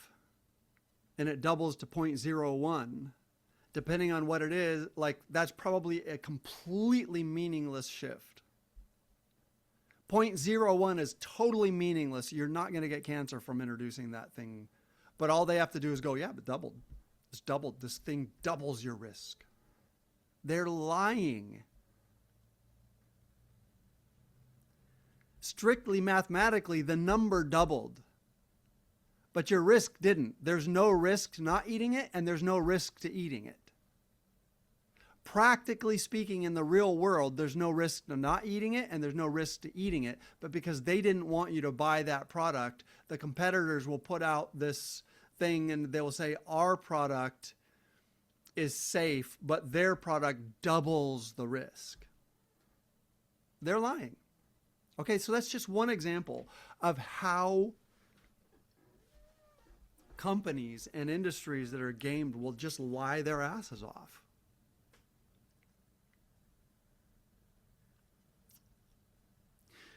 and it doubles to 0.01, depending on what it is, like that's probably a completely meaningless shift. 0.01 is totally meaningless. You're not going to get cancer from introducing that thing. But all they have to do is go, yeah, but doubled. It's doubled. This thing doubles your risk. They're lying. Strictly mathematically, the number doubled. But your risk didn't. There's no risk to not eating it, and there's no risk to eating it. Practically speaking, in the real world, there's no risk to not eating it, and there's no risk to eating it. But because they didn't want you to buy that product, the competitors will put out this thing, and they will say, our product is safe, but their product doubles the risk. They're lying. Okay, so that's just one example of how companies and industries that are gamed will just lie their asses off.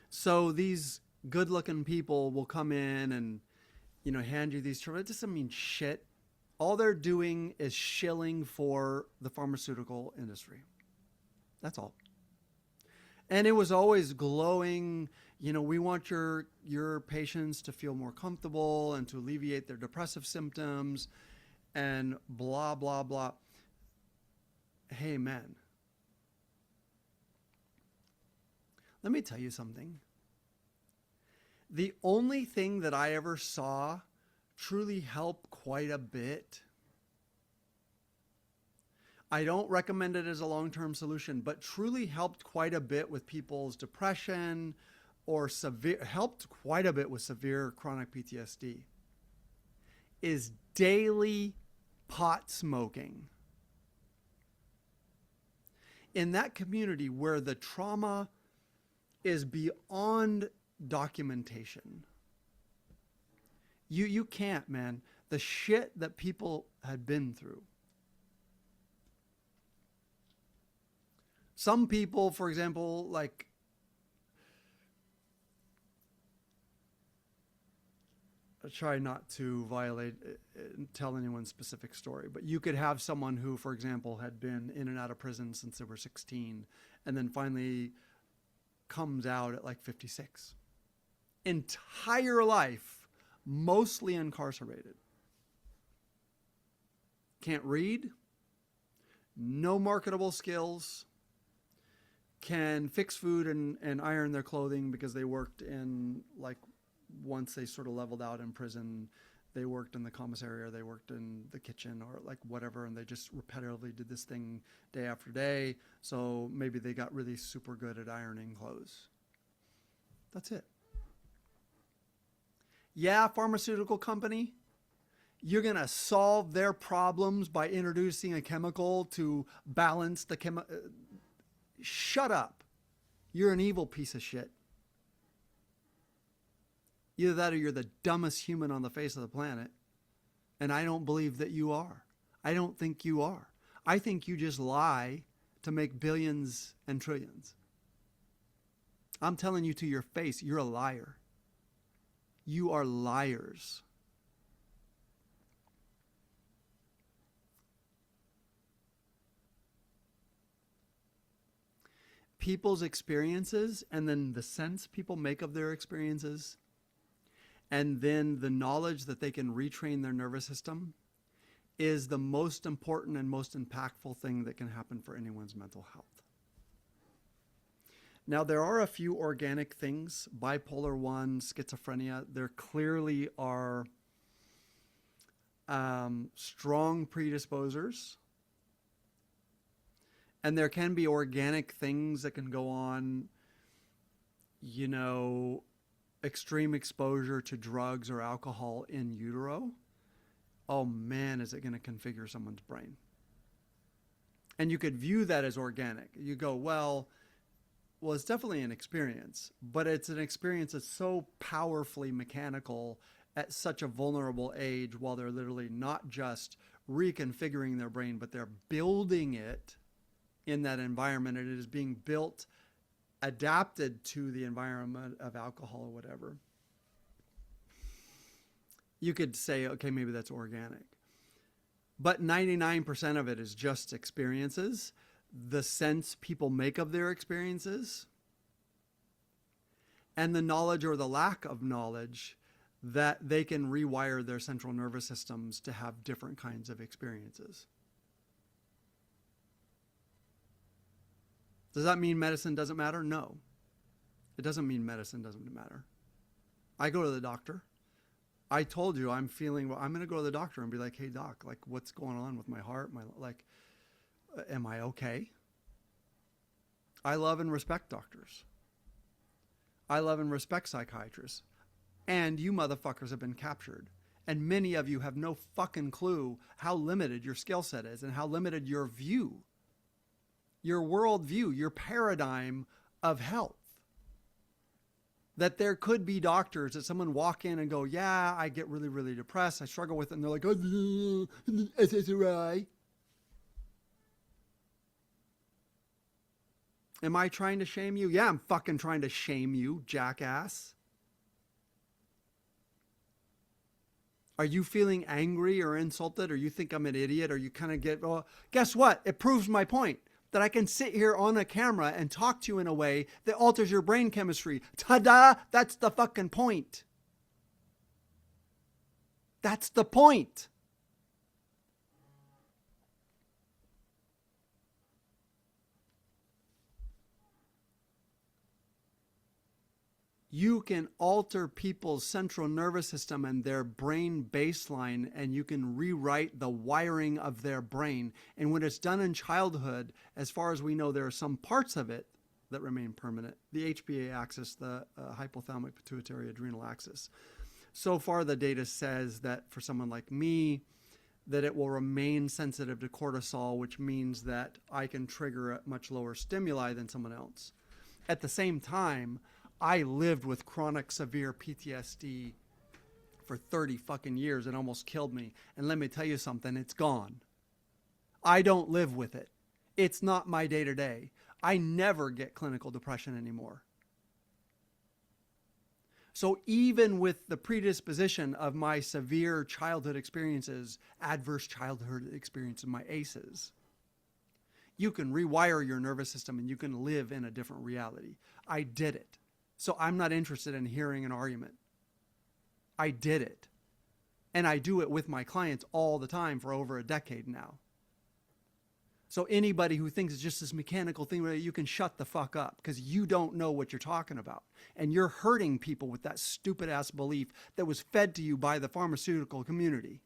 So these good-looking people will come in and, hand you these terms. It doesn't mean shit. All they're doing is shilling for the pharmaceutical industry. That's all. And it was always glowing, we want your patients to feel more comfortable and to alleviate their depressive symptoms and blah, blah, blah. Hey, man, let me tell you something. The only thing that I ever saw truly help quite a bit, I don't recommend it as a long-term solution, but truly helped quite a bit with people's depression or helped quite a bit with severe chronic PTSD, is daily pot smoking. In that community where the trauma is beyond documentation, you can't, man. The shit that people had been through. Some people, for example, like, I try not to tell anyone's specific story, but you could have someone who, for example, had been in and out of prison since they were 16 and then finally comes out at like 56. Entire life, mostly incarcerated. Can't read, no marketable skills, can fix food and iron their clothing because they worked in, like, once they sort of leveled out in prison, they worked in the commissary or they worked in the kitchen or like whatever, and they just repetitively did this thing day after day. So maybe they got really super good at ironing clothes. That's it. Yeah, pharmaceutical company, you're going to solve their problems by introducing a chemical to balance the Shut up. You're an evil piece of shit. Either that or you're the dumbest human on the face of the planet. And I don't believe that you are. I don't think you are. I think you just lie to make billions and trillions. I'm telling you to your face, you're a liar. You are liars. People's experiences and then the sense people make of their experiences and then the knowledge that they can retrain their nervous system is the most important and most impactful thing that can happen for anyone's mental health. Now, there are a few organic things, bipolar 1, schizophrenia. There clearly are strong predisposers. And there can be organic things that can go on, extreme exposure to drugs or alcohol in utero. Oh man, is it going to configure someone's brain? And you could view that as organic. You go, well, it's definitely an experience, but it's an experience that's so powerfully mechanical at such a vulnerable age while they're literally not just reconfiguring their brain, but they're building it in that environment. And it is being built, adapted to the environment of alcohol or whatever. You could say, okay, maybe that's organic. But 99% of it is just experiences, the sense people make of their experiences, and the knowledge or the lack of knowledge that they can rewire their central nervous systems to have different kinds of experiences. Does that mean medicine doesn't matter? No. It doesn't mean medicine doesn't matter. I go to the doctor. I told you I'm going to go to the doctor and be like, hey doc, like what's going on with my heart? Am I okay? I love and respect doctors. I love and respect psychiatrists. And you motherfuckers have been captured. And many of you have no fucking clue how limited your skill set is and how limited your view, your worldview, your paradigm of health. That there could be doctors that someone walk in and go, yeah, I get really, really depressed. I struggle with it. And they're like, oh, SSRI. Am I trying to shame you? Yeah, I'm fucking trying to shame you, jackass. Are you feeling angry or insulted, or you think I'm an idiot, or you kind of get, well, guess what? It proves my point that I can sit here on a camera and talk to you in a way that alters your brain chemistry. Ta-da! That's the fucking point. That's the point. You can alter people's central nervous system and their brain baseline, and you can rewrite the wiring of their brain. And when it's done in childhood, as far as we know, there are some parts of it that remain permanent. The HPA axis, the hypothalamic pituitary adrenal axis. So far, the data says that for someone like me, that it will remain sensitive to cortisol, which means that I can trigger a much lower stimuli than someone else. At the same time, I lived with chronic severe PTSD for 30 fucking years. It almost killed me. And let me tell you something, it's gone. I don't live with it. It's not my day-to-day. I never get clinical depression anymore. So even with the predisposition of my severe childhood experiences, adverse childhood experiences, my ACEs, you can rewire your nervous system and you can live in a different reality. I did it. So I'm not interested in hearing an argument. I did it. And I do it with my clients all the time for over a decade now. So anybody who thinks it's just this mechanical thing, you can shut the fuck up because you don't know what you're talking about. And you're hurting people with that stupid ass belief that was fed to you by the pharmaceutical community.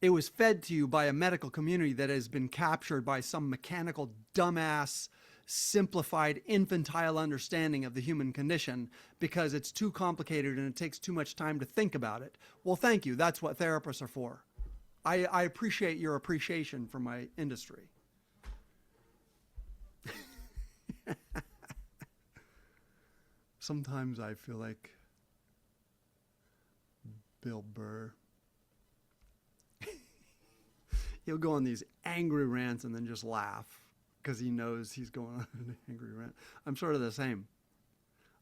It was fed to you by a medical community that has been captured by some mechanical, dumbass, simplified, infantile understanding of the human condition because it's too complicated and it takes too much time to think about it. Well, thank you. That's what therapists are for. I appreciate your appreciation for my industry. Sometimes I feel like Bill Burr. He'll go on these angry rants and then just laugh because he knows he's going on an angry rant. I'm sort of the same.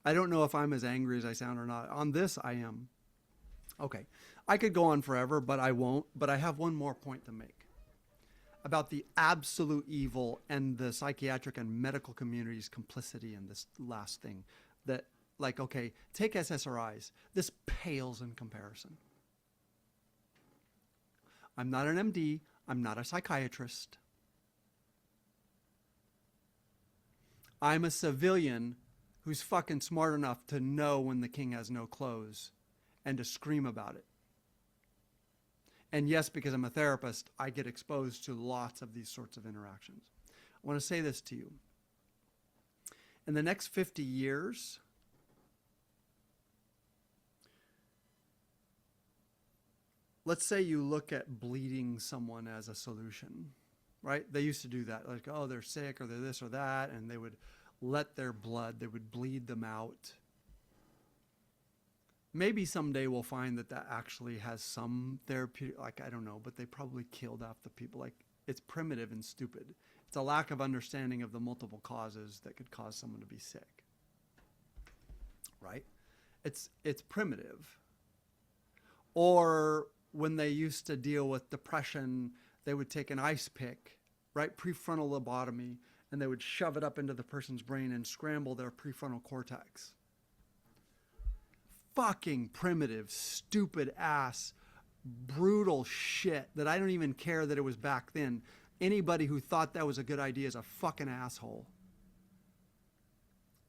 I don't know if I'm as angry as I sound or not. On this, I am. Okay. I could go on forever, but I won't. But I have one more point to make about the absolute evil and the psychiatric and medical community's complicity in this last thing. That, like, okay, take SSRIs. This pales in comparison. I'm not an MD. I'm not a psychiatrist. I'm a civilian who's fucking smart enough to know when the king has no clothes and to scream about it. And yes, because I'm a therapist, I get exposed to lots of these sorts of interactions. I want to say this to you. In the next 50 years, let's say you look at bleeding someone as a solution, right? They used to do that. Like, oh, they're sick or they're this or that, and they would let their blood, they would bleed them out. Maybe someday we'll find that that actually has some therapeutic, like, I don't know, but they probably killed off the people. Like, it's primitive and stupid. It's a lack of understanding of the multiple causes that could cause someone to be sick, right? It's primitive. Or when they used to deal with depression, they would take an ice pick, right, prefrontal lobotomy, and they would shove it up into the person's brain and scramble their prefrontal cortex. Fucking primitive, stupid ass, brutal shit that I don't even care that it was back then. Anybody who thought that was a good idea is a fucking asshole.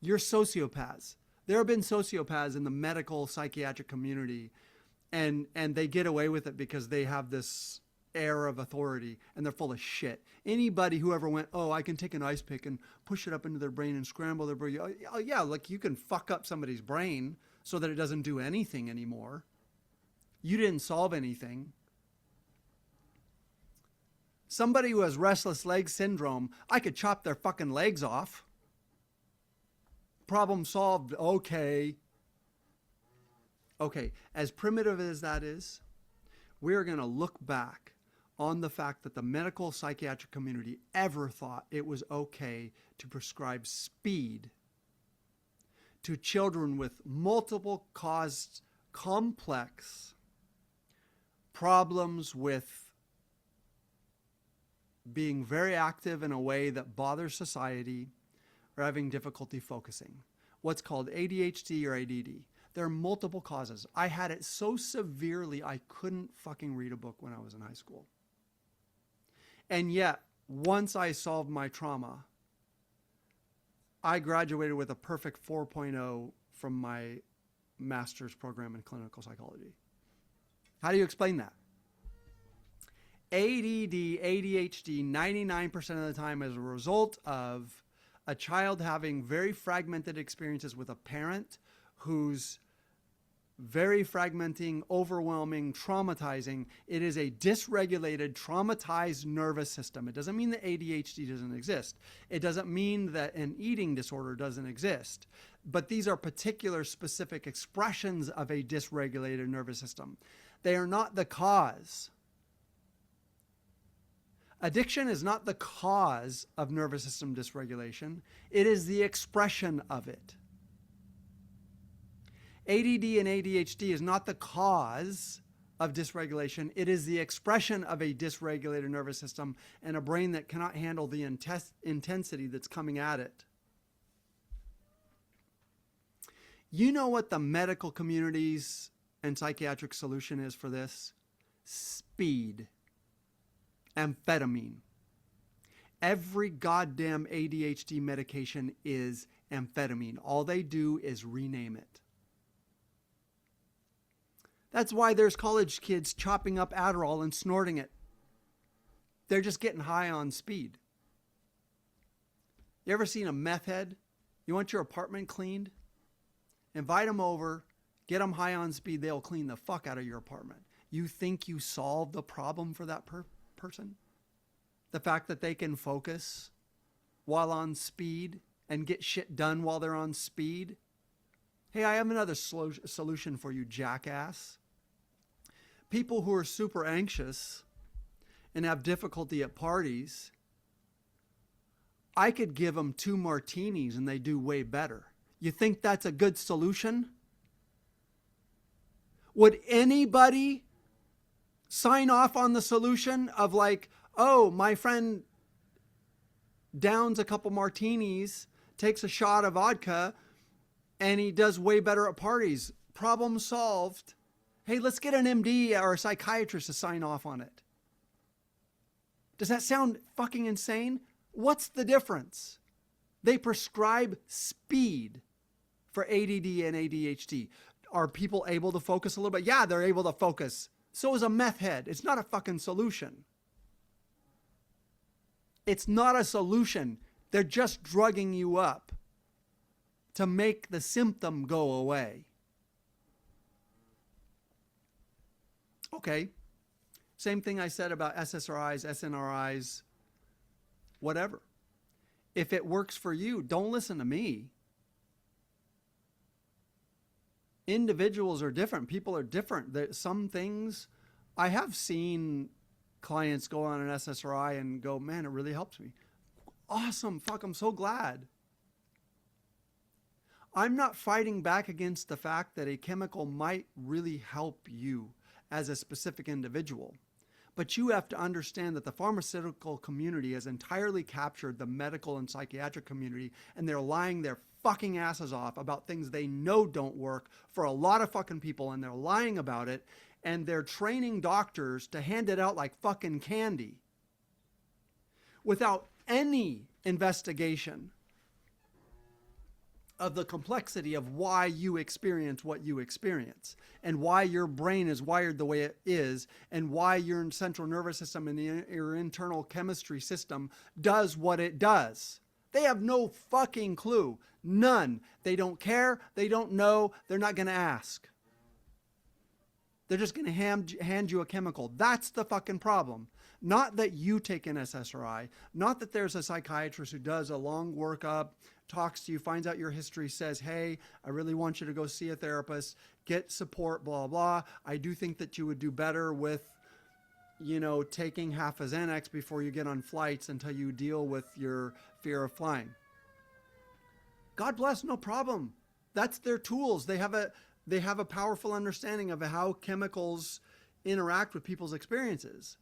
You're sociopaths. There have been sociopaths in the medical psychiatric community, and they get away with it because they have this air of authority and they're full of shit. Anybody who ever went, oh, I can take an ice pick and push it up into their brain and scramble their brain. Oh yeah, like you can fuck up somebody's brain so that it doesn't do anything anymore. You didn't solve anything. Somebody who has restless leg syndrome, I could chop their fucking legs off. Problem solved. Okay, as primitive as that is, we're going to look back on the fact that the medical psychiatric community ever thought it was okay to prescribe speed to children with multiple caused complex problems with being very active in a way that bothers society or having difficulty focusing. What's called ADHD or ADD. There are multiple causes. I had it so severely I couldn't fucking read a book when I was in high school. And yet, once I solved my trauma, I graduated with a perfect 4.0 from my master's program in clinical psychology. How do you explain that? ADD, ADHD, 99% of the time is a result of a child having very fragmented experiences with a parent who's very fragmenting, overwhelming, traumatizing. It is a dysregulated, traumatized nervous system. It doesn't mean that ADHD doesn't exist. It doesn't mean that an eating disorder doesn't exist. But these are particular specific expressions of a dysregulated nervous system. They are not the cause. Addiction is not the cause of nervous system dysregulation. It is the expression of it. ADD and ADHD is not the cause of dysregulation. It is the expression of a dysregulated nervous system and a brain that cannot handle the intensity that's coming at it. You know what the medical community's and psychiatric solution is for this? Speed. Amphetamine. Every goddamn ADHD medication is amphetamine. All they do is rename it. That's why there's college kids chopping up Adderall and snorting it. They're just getting high on speed. You ever seen a meth head? You want your apartment cleaned? Invite them over, get them high on speed, they'll clean the fuck out of your apartment. You think you solved the problem for that person? The fact that they can focus while on speed and get shit done while they're on speed? Hey, I have another solution for you, jackass. People who are super anxious and have difficulty at parties, I could give them 2 martinis and they do way better. You think that's a good solution? Would anybody sign off on the solution of like, oh, my friend downs a couple martinis, takes a shot of vodka, and he does way better at parties? Problem solved. Hey, let's get an MD or a psychiatrist to sign off on it. Does that sound fucking insane? What's the difference? They prescribe speed for ADD and ADHD. Are people able to focus a little bit? Yeah, they're able to focus. So is a meth head. It's not a fucking solution. It's not a solution. They're just drugging you up to make the symptom go away. Okay. Same thing I said about SSRIs, SNRIs, whatever. If it works for you, don't listen to me. Individuals are different. People are different. Some things, I have seen clients go on an SSRI and go, man, it really helps me. Awesome. Fuck, I'm so glad. I'm not fighting back against the fact that a chemical might really help you as a specific individual. But you have to understand that the pharmaceutical community has entirely captured the medical and psychiatric community, and they're lying their fucking asses off about things they know don't work for a lot of fucking people, and they're lying about it, and they're training doctors to hand it out like fucking candy without any investigation of the complexity of why you experience what you experience and why your brain is wired the way it is and why your central nervous system and your internal chemistry system does what it does. They have no fucking clue. None. They don't care. They don't know. They're not going to ask. They're just going to hand you a chemical. That's the fucking problem. Not that you take an SSRI. Not that there's a psychiatrist who does a long workup, talks to you, finds out your history, says, hey, I really want you to go see a therapist, get support, blah, blah. I do think that you would do better with, taking half a Xanax before you get on flights until you deal with your fear of flying. God bless, no problem. That's their tools. They have a powerful understanding of how chemicals interact with people's experiences.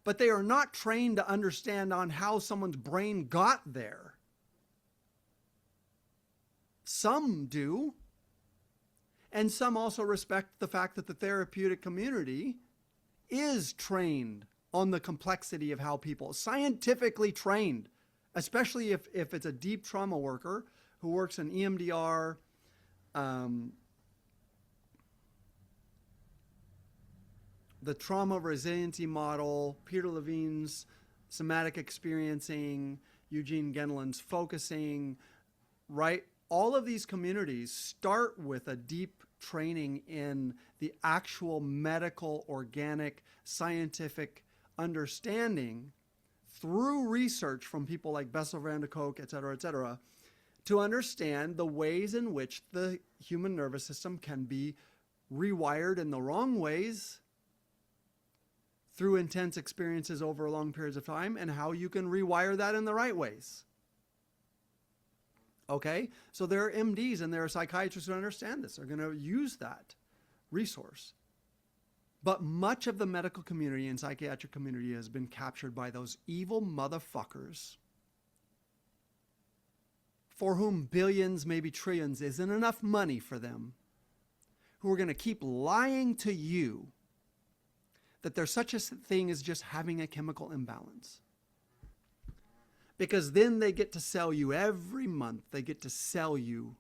But they are not trained to understand on how someone's brain got there. Some do. And some also respect the fact that the therapeutic community is trained on the complexity of how people, scientifically trained, especially if it's a deep trauma worker who works in EMDR, the trauma resiliency model, Peter Levine's somatic experiencing, Eugene Genlin's focusing, right? All of these communities start with a deep training in the actual medical, organic, scientific understanding through research from people like Bessel van der Kolk, et cetera, to understand the ways in which the human nervous system can be rewired in the wrong ways through intense experiences over long periods of time, and how you can rewire that in the right ways. Okay? So there are MDs and there are psychiatrists who understand this. They're going to use that resource. But much of the medical community and psychiatric community has been captured by those evil motherfuckers for whom billions, maybe trillions, isn't enough money for them, who are going to keep lying to you that there's such a thing as just having a chemical imbalance. Because then they get to sell you every month, they get to sell you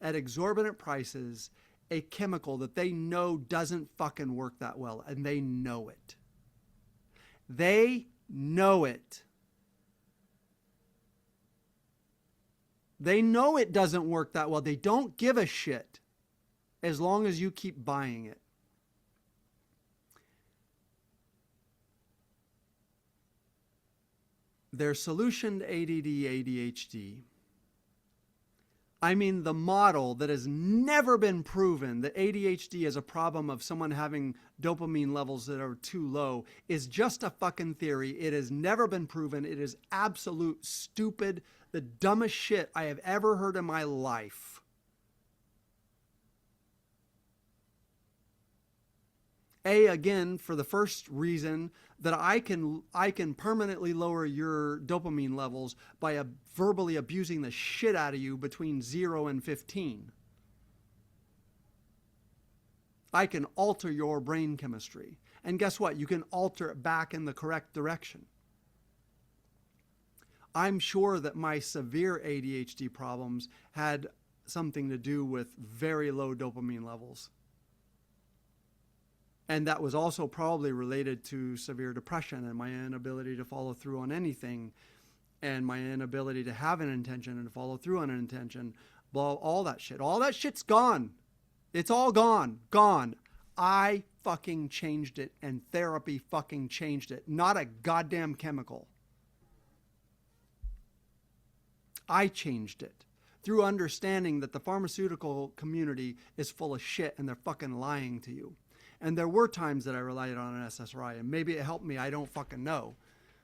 at exorbitant prices a chemical that they know doesn't fucking work that well, and they know it. They know it. They know it doesn't work that well. They don't give a shit as long as you keep buying it. Their solution to ADD, ADHD, I mean the model that has never been proven that ADHD is a problem of someone having dopamine levels that are too low, is just a fucking theory. It has never been proven. It is absolute stupid, the dumbest shit I have ever heard in my life. Again, for the first reason that I can permanently lower your dopamine levels by verbally abusing the shit out of you between 0 and 15. I can alter your brain chemistry. And guess what? You can alter it back in the correct direction. I'm sure that my severe ADHD problems had something to do with very low dopamine levels. And that was also probably related to severe depression and my inability to follow through on anything, and my inability to have an intention and to follow through on an intention. Blah, all that shit. All that shit's gone. It's all gone. Gone. I fucking changed it, and therapy fucking changed it. Not a goddamn chemical. I changed it through understanding that the pharmaceutical community is full of shit and they're fucking lying to you. And there were times that I relied on an SSRI, and maybe it helped me. I don't fucking know.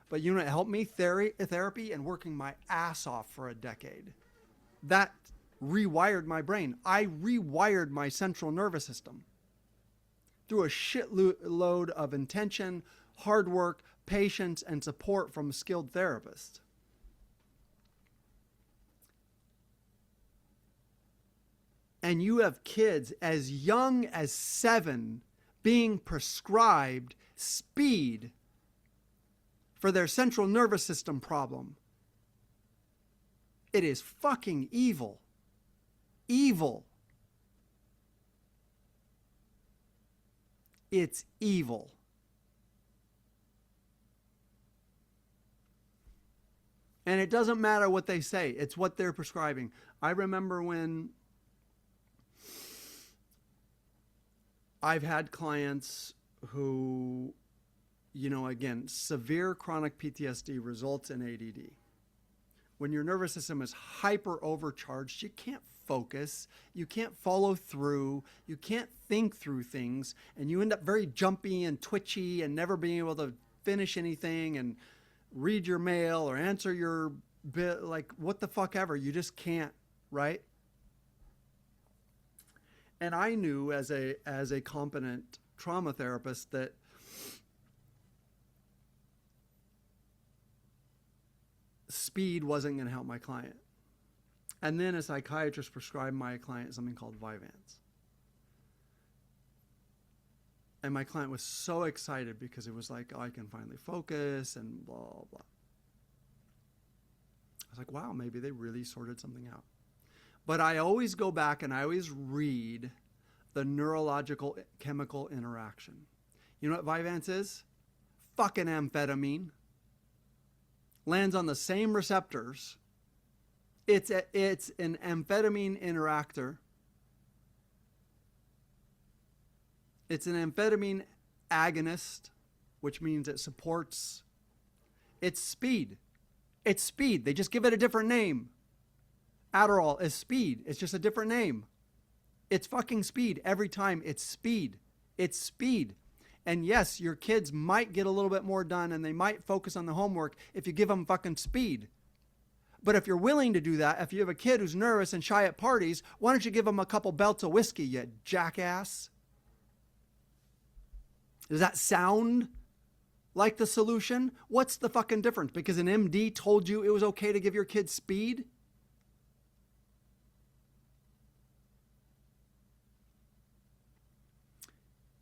But you know, it helped me, therapy and working my ass off for a decade. That rewired my brain. I rewired my central nervous system through a shitload of intention, hard work, patience, and support from a skilled therapist. And you have kids as young as 7 being prescribed speed for their central nervous system problem. It is fucking evil. Evil. It's evil. And it doesn't matter what they say. It's what they're prescribing. I remember when I've had clients who, you know, again, severe chronic PTSD results in ADD. When your nervous system is hyper overcharged, you can't focus, you can't follow through, you can't think through things, and you end up very jumpy and twitchy and never being able to finish anything and read your mail or answer your bit, like what the fuck ever. You just can't, right? And I knew as a competent trauma therapist that speed wasn't going to help my client. And then a psychiatrist prescribed my client something called Vyvanse. And my client was so excited because it was like, oh, I can finally focus and blah, blah. I was like, wow, maybe they really sorted something out. But I always go back and I always read the neurological chemical interaction. You know what Vyvanse is? Fucking amphetamine. Lands on the same receptors. It's an amphetamine interactor. It's an amphetamine agonist, which means it supports. It's speed. It's speed. They just give it a different name. Adderall is speed. It's just a different name. It's fucking speed every time. It's speed. It's speed. And yes, your kids might get a little bit more done and they might focus on the homework if you give them fucking speed. But if you're willing to do that, if you have a kid who's nervous and shy at parties, why don't you give them a couple belts of whiskey, you jackass? Does that sound like the solution? What's the fucking difference? Because an MD told you it was okay to give your kids speed?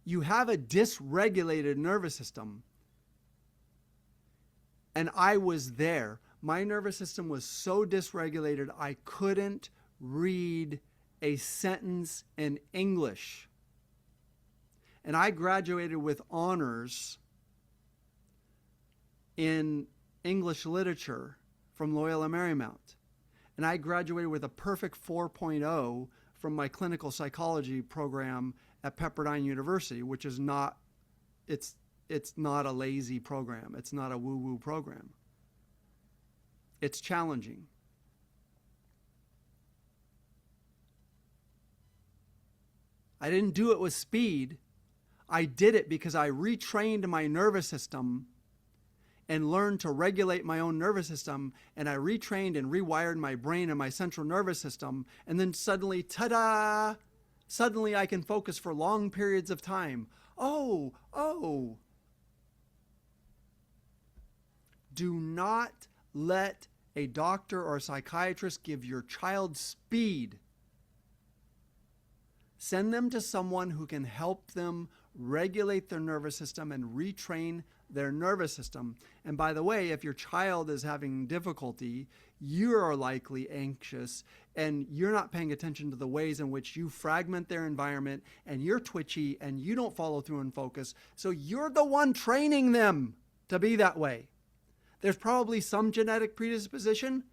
You have a dysregulated nervous system. And I was there. My nervous system was so dysregulated, I couldn't read a sentence in English. And I graduated with honors in English literature from Loyola Marymount. And I graduated with a perfect 4.0 from my clinical psychology program at Pepperdine University, which is not, it's not a lazy program. It's not a woo-woo program. It's challenging. I didn't do it with speed. I did it because I retrained my nervous system and learned to regulate my own nervous system. And I retrained and rewired my brain and my central nervous system. And then suddenly, ta-da! Suddenly I can focus for long periods of time. Oh. Do not let a doctor or a psychiatrist give your child speed. Send them to someone who can help them regulate their nervous system and retrain their nervous system. And by the way, if your child is having difficulty, you are likely anxious and you're not paying attention to the ways in which you fragment their environment and you're twitchy and you don't follow through and focus. So you're the one training them to be that way. There's probably some genetic predisposition,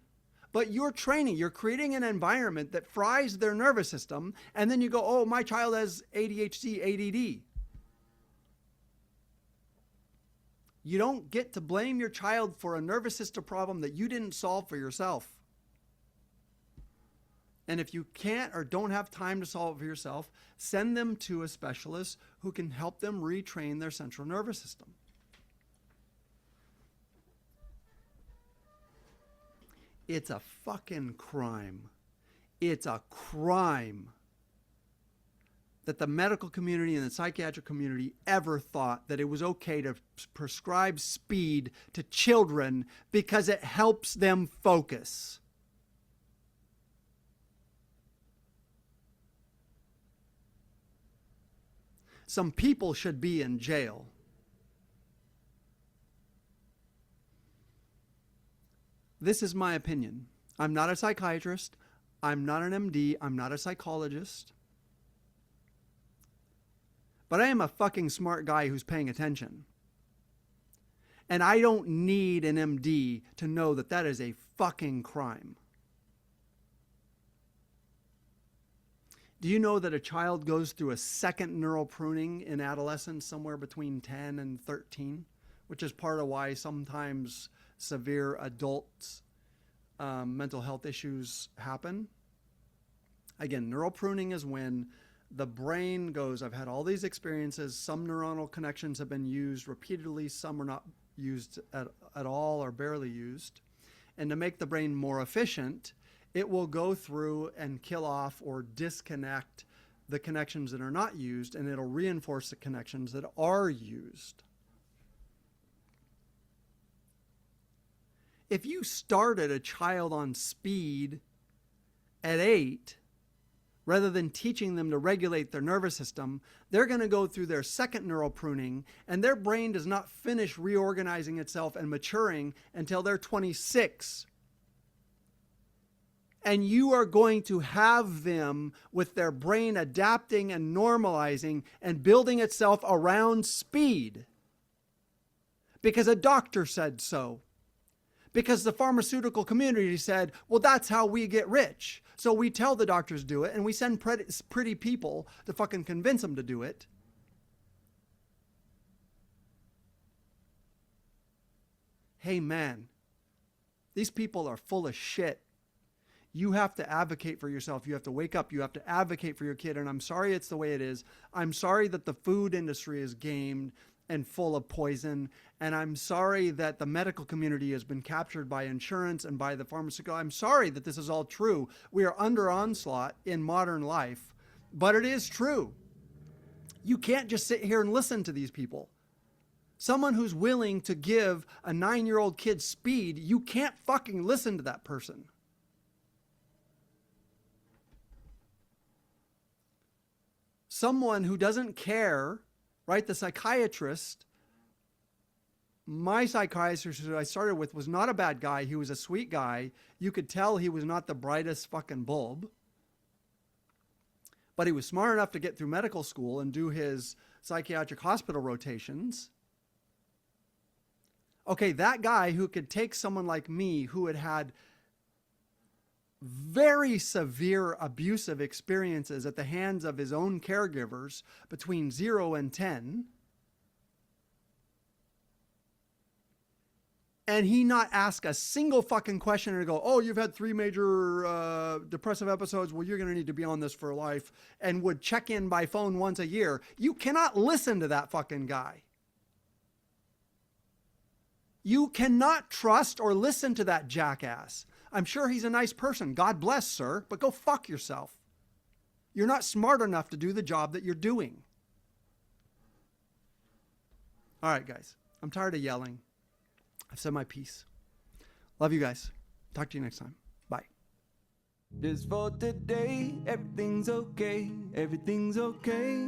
but you're training, you're creating an environment that fries their nervous system. And then you go, oh, my child has ADHD, ADD. You don't get to blame your child for a nervous system problem that you didn't solve for yourself. And if you can't or don't have time to solve it for yourself, send them to a specialist who can help them retrain their central nervous system. It's a fucking crime. It's a crime that the medical community and the psychiatric community ever thought that it was okay to prescribe speed to children because it helps them focus. Some people should be in jail. This is my opinion. I'm not a psychiatrist. I'm not an MD. I'm not a psychologist. But I am a fucking smart guy who's paying attention. And I don't need an MD to know that that is a fucking crime. Do you know that a child goes through a second neural pruning in adolescence somewhere between 10 and 13, which is part of why sometimes severe adult mental health issues happen? Again, neural pruning is when the brain goes, I've had all these experiences, some neuronal connections have been used repeatedly, some are not used at all or barely used. And to make the brain more efficient, it will go through and kill off or disconnect the connections that are not used, and it'll reinforce the connections that are used. If you started a child on speed at 8, rather than teaching them to regulate their nervous system, they're going to go through their second neural pruning, and their brain does not finish reorganizing itself and maturing until they're 26. And you are going to have them with their brain adapting and normalizing and building itself around speed. Because a doctor said so. Because the pharmaceutical community said, well, that's how we get rich. So we tell the doctors to do it, and we send pretty people to fucking convince them to do it. Hey, man, these people are full of shit. You have to advocate for yourself. You have to wake up. You have to advocate for your kid. And I'm sorry it's the way it is. I'm sorry that the food industry is gamed and full of poison. And I'm sorry that the medical community has been captured by insurance and by the pharmaceutical. I'm sorry that this is all true. We are under onslaught in modern life, but it is true. You can't just sit here and listen to these people. Someone who's willing to give a 9-year-old kid speed, you can't fucking listen to that person. Someone who doesn't care, right? The psychiatrist, my psychiatrist who I started with was not a bad guy. He was a sweet guy. You could tell he was not the brightest fucking bulb. But he was smart enough to get through medical school and do his psychiatric hospital rotations. Okay, that guy who could take someone like me who had had very severe abusive experiences at the hands of his own caregivers between 0 and 10, and he not ask a single fucking question and go, oh, you've had 3 major depressive episodes, well, you're going to need to be on this for life, and would check in by phone once a year. You cannot listen to that fucking guy. You cannot trust or listen to that jackass. I'm sure he's a nice person. God bless, sir, but go fuck yourself. You're not smart enough to do the job that you're doing. All right, guys. I'm tired of yelling. I've said my piece. Love you guys. Talk to you next time. Bye. Just for today, everything's okay. Everything's okay.